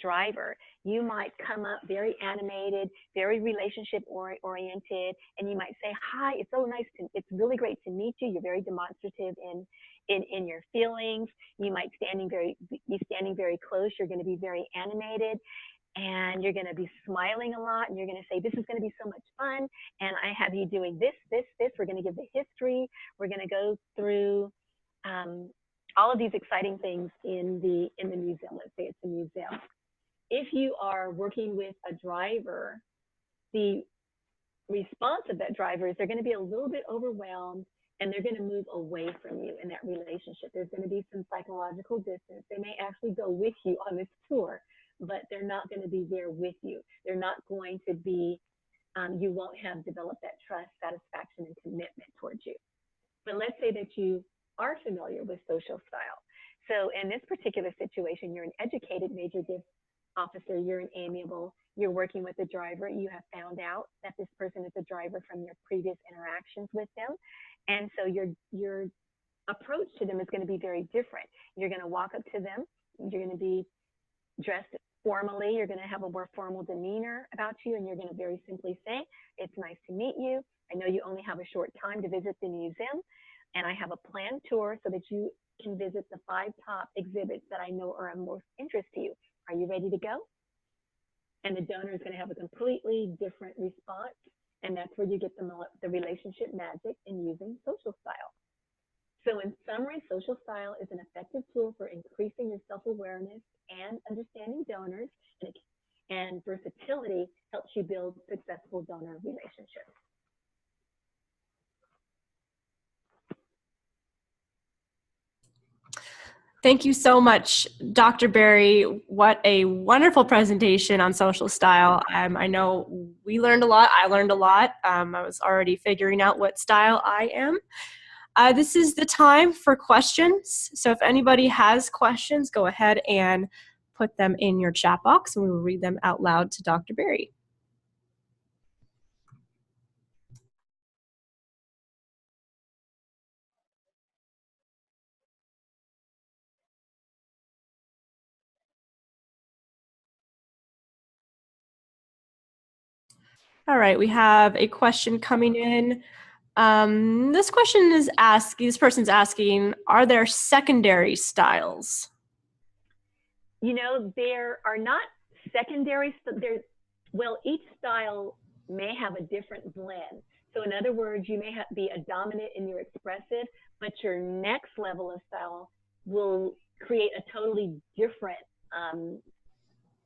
driver, you might come up very animated, very relationship oriented, and you might say, "Hi, it's really great to meet you. You're very demonstrative in your feelings. You might be standing very close. You're going to be very animated, and you're going to be smiling a lot, and you're going to say, 'This is going to be so much fun, and I have you doing this, this, this. We're going to give the history. We're going to go through all of these exciting things in the museum.'" Let's say it's a museum. If you are working with a driver, the response of that driver is they're going to be a little bit overwhelmed and they're going to move away from you in that relationship. There's going to be some psychological distance. They may actually go with you on this tour, but they're not going to be there with you. They're not going to be, you won't have developed that trust, satisfaction, and commitment towards you. But let's say that you are familiar with social style. So in this particular situation, you're an educated major gift officer, you're an amiable, you're working with a driver, you have found out that this person is a driver from your previous interactions with them. And so your approach to them is going to be very different. You're going to walk up to them, you're going to be dressed formally, you're going to have a more formal demeanor about you, and you're going to very simply say, "It's nice to meet you. I know you only have a short time to visit the museum, and I have a planned tour so that you can visit the 5 top exhibits that I know are of most interest to you. Are you ready to go?" And the donor is going to have a completely different response. And that's where you get the relationship magic in using social style. So in summary, social style is an effective tool for increasing your self-awareness and understanding donors. And versatility helps you build successful donor relationships. Thank you so much, Dr. Berry. What a wonderful presentation on social style. I know we learned a lot. I learned a lot. I was already figuring out what style I am. This is the time for questions. So if anybody has questions, go ahead and put them in your chat box and we will read them out loud to Dr. Berry. All right, we have a question coming in. This person's asking, are there secondary styles? You know, there are not secondary, well, each style may have a different blend. So in other words, you may be a dominant in your expressive, but your next level of style will create a totally different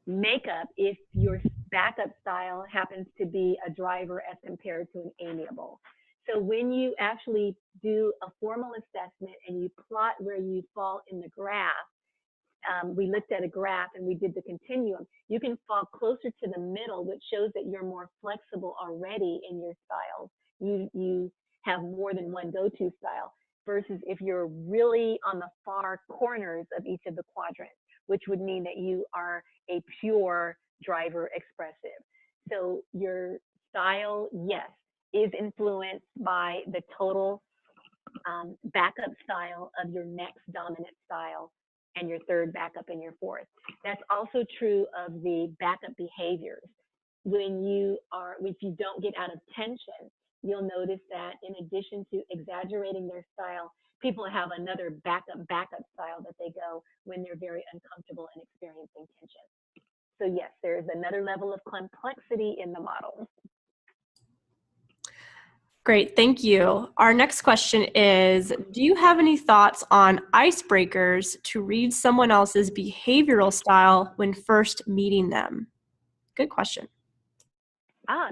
makeup if your backup style happens to be a driver as compared to an amiable. So when you actually do a formal assessment and you plot where you fall in the graph, we looked at a graph and we did the continuum, you can fall closer to the middle, which shows that you're more flexible already in your styles. You have more than one go-to style versus if you're really on the far corners of each of the quadrants, which would mean that you are a pure driver expressive. So your style, yes, is influenced by the total backup style of your next dominant style and your third backup and your fourth. That's also true of the backup behaviors. If you don't get out of tension, you'll notice that in addition to exaggerating their style, people have another backup style that they go when they're very uncomfortable and experiencing tension. So yes, there's another level of complexity in the model. Great, thank you. Our next question is, do you have any thoughts on icebreakers to read someone else's behavioral style when first meeting them? Good question.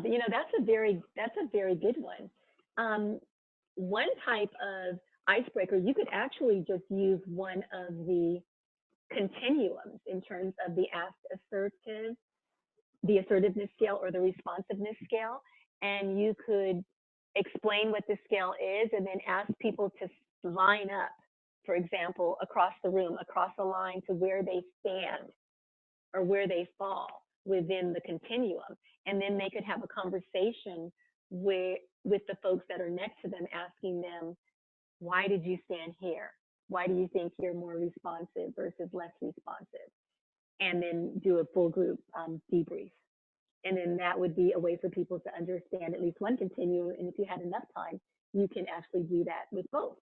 You know, that's a very good one. One type of icebreaker, you could actually just use one of the continuums in terms of the assertiveness scale or the responsiveness scale, and you could explain what the scale is and then ask people to line up for example, across the room, across the line to where they stand or where they fall within the continuum. And then they could have a conversation with the folks that are next to them, asking them, why did you stand here? Why do you think you're more responsive versus less responsive? And then do a full group debrief. And then that would be a way for people to understand at least one continuum. And if you had enough time, you can actually do that with both.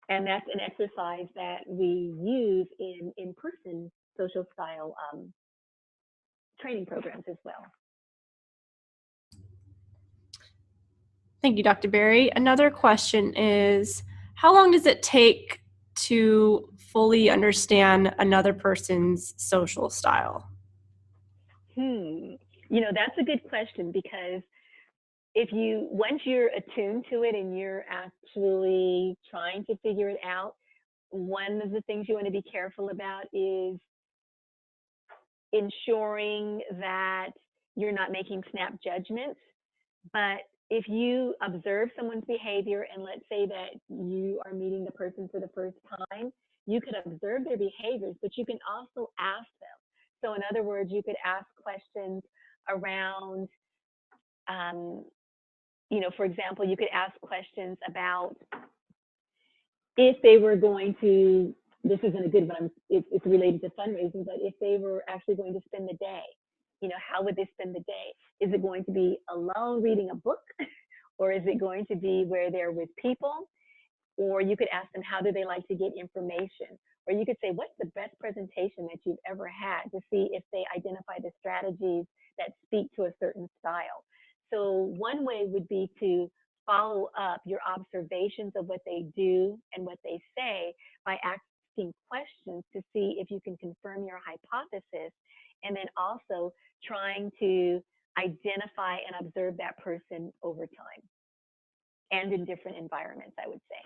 And that's an exercise that we use in in-person social style training programs as well. Thank you, Dr. Berry. Another question is, how long does it take to fully understand another person's social style? You know, that's a good question, because once you're attuned to it and you're actually trying to figure it out, one of the things you want to be careful about is ensuring that you're not making snap judgments. But if you observe someone's behavior, and let's say that you are meeting the person for the first time, you could observe their behaviors, but you can also ask them. So in other words, you could ask questions around, for example, you could ask questions about if they were going to, this isn't a good one, it's related to fundraising, but if they were actually going to spend the day, how would they spend the day? Is it going to be alone reading a book? Or is it going to be where they're with people? Or you could ask them, how do they like to get information? Or you could say, what's the best presentation that you've ever had, to see if they identify the strategies that speak to a certain style. So one way would be to follow up your observations of what they do and what they say by asking questions to see if you can confirm your hypothesis, and then also trying to identify and observe that person over time and in different environments, I would say.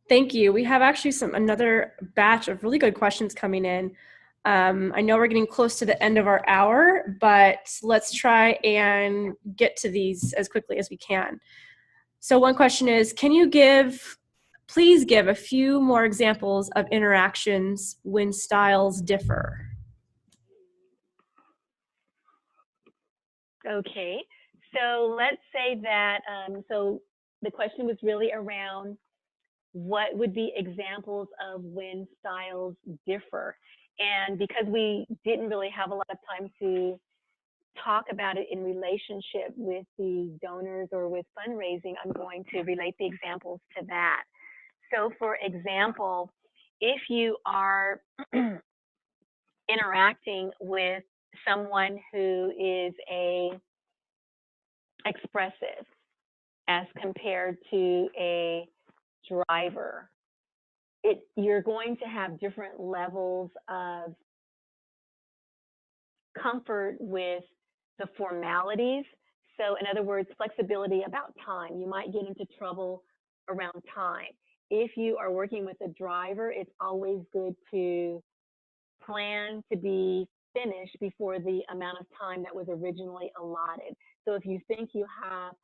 Thank you. We have actually another batch of really good questions coming in. I know we're getting close to the end of our hour, but let's try and get to these as quickly as we can. So one question is, can you please give a few more examples of interactions when styles differ? Okay, so let's say that, so the question was really around what would be examples of when styles differ. And because we didn't really have a lot of time to talk about it in relationship with the donors or with fundraising, I'm going to relate the examples to that. So for example, if you are interacting with someone who is expressive as compared to a driver, you're going to have different levels of comfort with the formalities. So in other words, flexibility about time. You might get into trouble around time. If you are working with a driver, it's always good to plan to be finished before the amount of time that was originally allotted. So if you think you have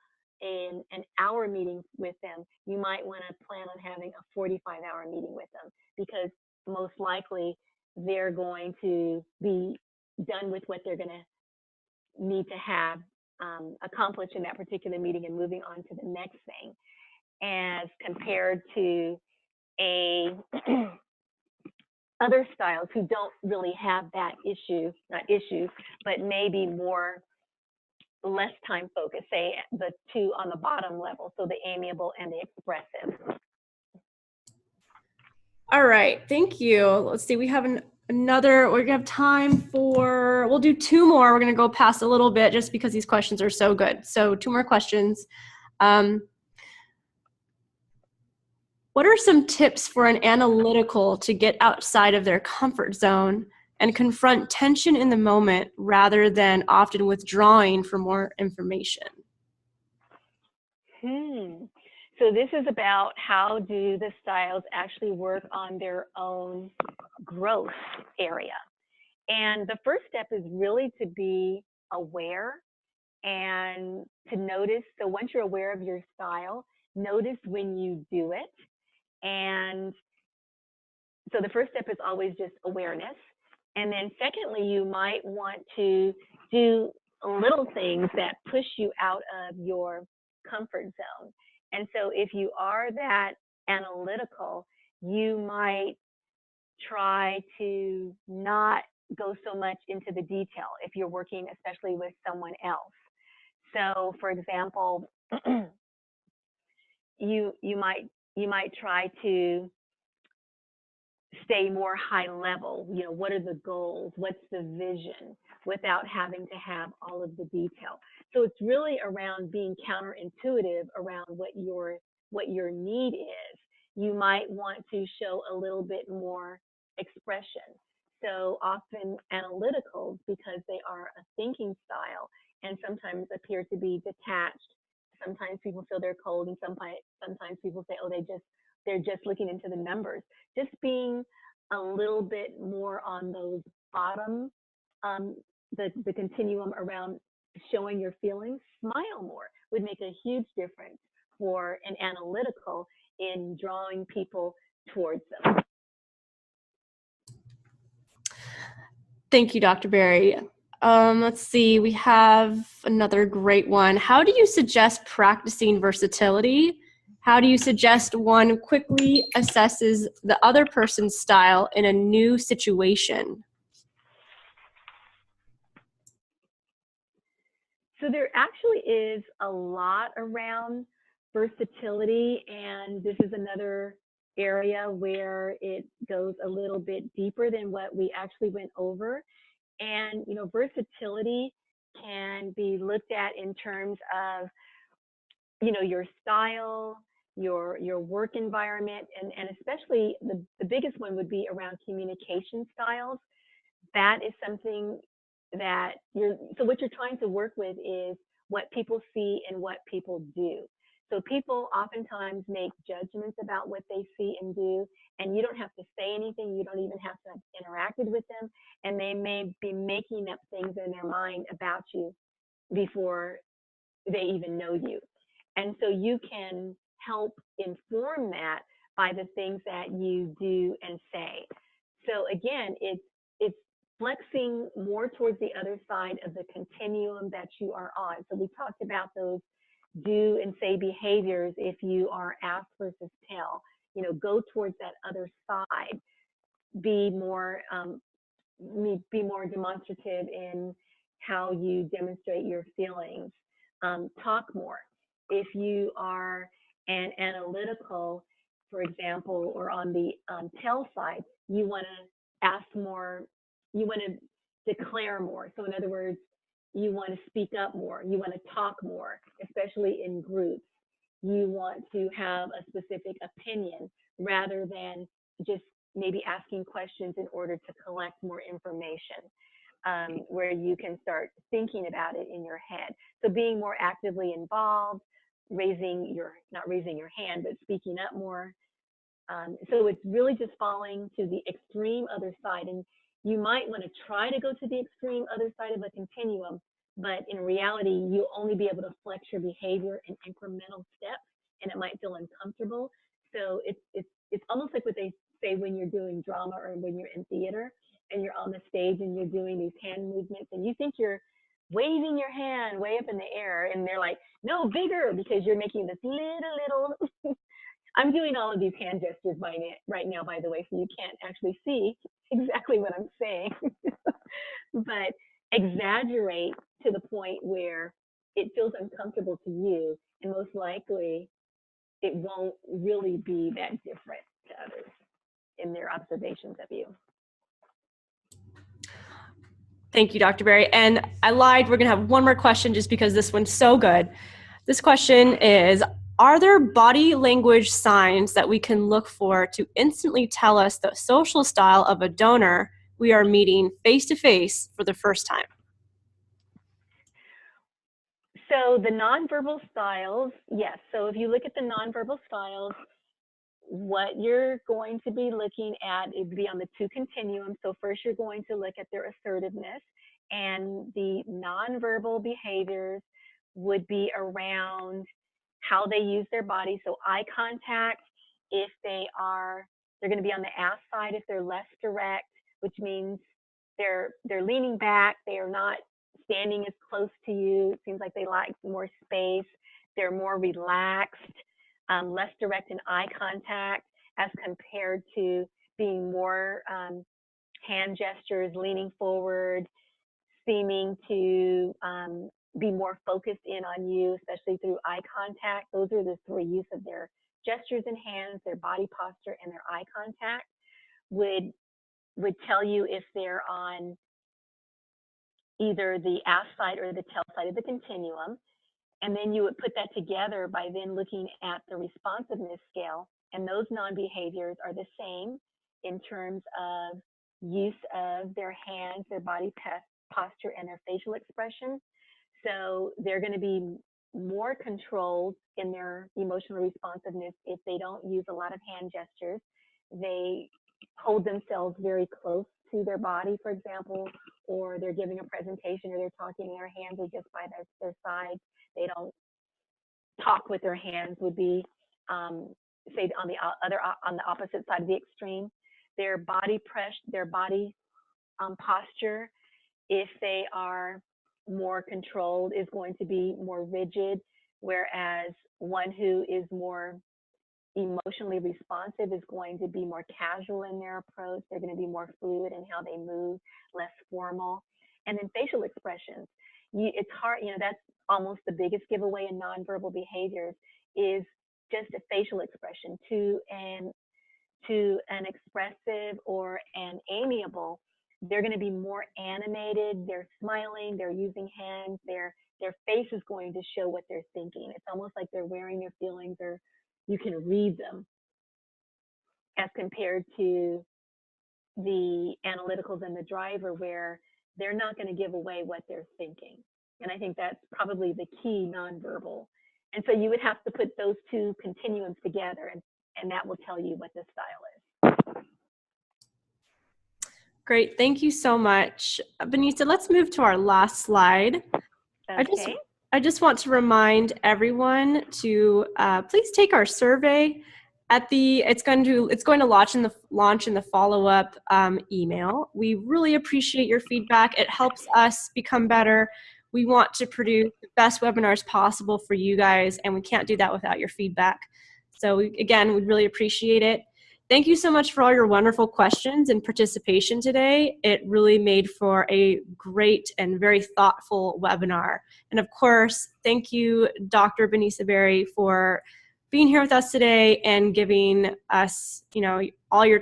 an hour meeting with them, you might want to plan on having a 45-hour meeting with them, because most likely they're going to be done with what they're going to need to have accomplished in that particular meeting and moving on to the next thing, as compared to other styles who don't really have that issue, but maybe less time focused, say the two on the bottom level, so the amiable and the expressive. All right, thank you. Let's see, we have we're gonna have time for, we'll do two more. We're gonna go past a little bit just because these questions are so good. So 2 more questions. What are some tips for an analytical to get outside of their comfort zone and confront tension in the moment rather than often withdrawing for more information? So this is about how do the styles actually work on their own growth area. And the first step is really to be aware and to notice. So once you're aware of your style, notice when you do it. And so the first step is always just awareness. And then secondly, you might want to do little things that push you out of your comfort zone. And so if you are that analytical, you might try to not go so much into the detail if you're working especially with someone else. So for example, you might try to stay more high level. You know, what are the goals? What's the vision? Without having to have all of the detail. So it's really around being counterintuitive around what your need is. You might want to show a little bit more expression. So often analyticals, because they are a thinking style and sometimes appear to be detached. Sometimes people feel they're cold, and sometimes people say, oh, they're just looking into the numbers. Just being a little bit more on those bottom, the continuum around showing your feelings, smile more would make a huge difference for an analytical in drawing people towards them. Thank you, Dr. Berry. Let's see, we have another great one. How do you suggest practicing versatility? How do you suggest one quickly assesses the other person's style in a new situation? So there actually is a lot around versatility, and this is another area where it goes a little bit deeper than what we actually went over. And, you know, versatility can be looked at in terms of, you know, your style, your work environment, and especially the biggest one would be around communication styles. That is something that so what you're trying to work with is what people see and what people do. So people oftentimes make judgments about what they see and do, and you don't have to say anything. You don't even have to have interacted with them, and they may be making up things in their mind about you before they even know you. And so you can help inform that by the things that you do and say. So again, it's flexing more towards the other side of the continuum that you are on. So we talked about those do and say behaviors. If you are ask versus tell, you know, go towards that other side. Be more demonstrative in how you demonstrate your feelings. Talk more. If you are an analytical, for example, or on the tell side, you want to ask more. You want to declare more. So in other words, you want to speak up more. You want to talk more, especially in groups. You want to have a specific opinion rather than just maybe asking questions in order to collect more information, where you can start thinking about it in your head. So being more actively involved, not raising your hand, but speaking up more. So it's really just falling to the extreme other side. And you might want to try to go to the extreme other side of a continuum, but in reality, you'll only be able to flex your behavior in incremental steps, and it might feel uncomfortable. So it's almost like what they say when you're doing drama or when you're in theater and you're on the stage and you're doing these hand movements and you think you're waving your hand way up in the air, and they're like, no, bigger, because you're making this little I'm doing all of these hand gestures right now, by the way, so you can't actually see exactly what I'm saying. But exaggerate to the point where it feels uncomfortable to you, and most likely it won't really be that different to others in their observations of you. Thank you, Dr. Berry. And I lied, we're going to have one more question just because this one's so good. This question is, are there body language signs that we can look for to instantly tell us the social style of a donor we are meeting face-to-face for the first time? So the nonverbal styles, yes. So if you look at the nonverbal styles, what you're going to be looking at is be on the two continuums. So first you're going to look at their assertiveness, and the nonverbal behaviors would be around how they use their body. So eye contact if they're going to be on the ask side if they're less direct, which means they're leaning back, they are not standing as close to you. It seems like they like more space. They're more relaxed, less direct in eye contact as compared to being more hand gestures, leaning forward, seeming to be more focused in on you, especially through eye contact. Those are the three use of their gestures and hands, their body posture, and their eye contact would tell you if they're on either the ask side or the tell side of the continuum. And then you would put that together by then looking at the responsiveness scale. And those non-behaviors are the same in terms of use of their hands, their body posture, and their facial expression. So they're going to be more controlled in their emotional responsiveness if they don't use a lot of hand gestures. They hold themselves very close to their body, for example, or they're giving a presentation or they're talking and their hands are just by their sides. They don't talk with their hands, would be say on the opposite side of the extreme. Their body posture, if they are more controlled, is going to be more rigid, whereas one who is more emotionally responsive is going to be more casual in their approach. They're going to be more fluid in how they move, less formal. And then facial expressions. It's hard, that's almost the biggest giveaway in nonverbal behaviors is just a facial expression. To an expressive or an amiable, they're going to be more animated, they're smiling, they're using hands, their face is going to show what they're thinking. It's almost like they're wearing their feelings, or you can read them, as compared to the analyticals and the driver, where they're not going to give away what they're thinking. And I think that's probably the key nonverbal. And so you would have to put those two continuums together, and that will tell you what the style is. Great, thank you so much. Vanessa, let's move to our last slide. Okay. I just want to remind everyone to please take our survey. It's going to launch in the follow-up email. We really appreciate your feedback. It helps us become better. We want to produce the best webinars possible for you guys, and we can't do that without your feedback. So again, we'd really appreciate it. Thank you so much for all your wonderful questions and participation today. It really made for a great and very thoughtful webinar. And of course, thank you, Dr. Vanessa Berry, for being here with us today and giving us, all your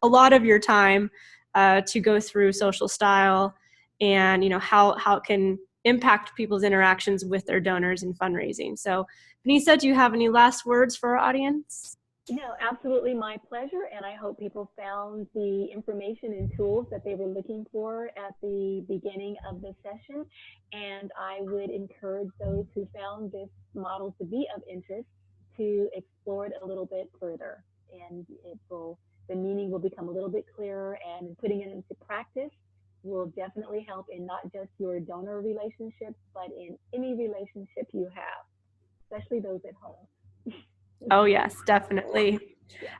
a lot of your time to go through social style and how it can impact people's interactions with their donors and fundraising. So, Vanessa, do you have any last words for our audience? No, absolutely my pleasure, and I hope people found the information and tools that they were looking for at the beginning of the session. And I would encourage those who found this model to be of interest to explore it a little bit further. And the meaning will become a little bit clearer, and putting it into practice will definitely help in not just your donor relationships, but in any relationship you have, especially those at home. Oh, yes, definitely.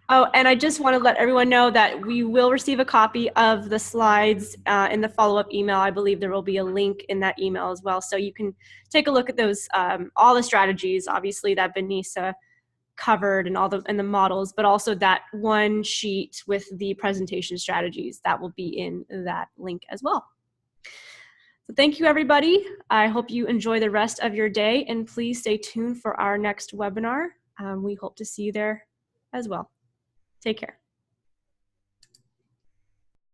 Oh, and I just want to let everyone know that we will receive a copy of the slides in the follow-up email. I believe there will be a link in that email as well. So you can take a look at those, all the strategies, obviously, that Vanessa covered and the models, but also that one sheet with the presentation strategies that will be in that link as well. So thank you, everybody. I hope you enjoy the rest of your day, and please stay tuned for our next webinar. We hope to see you there as well. Take care.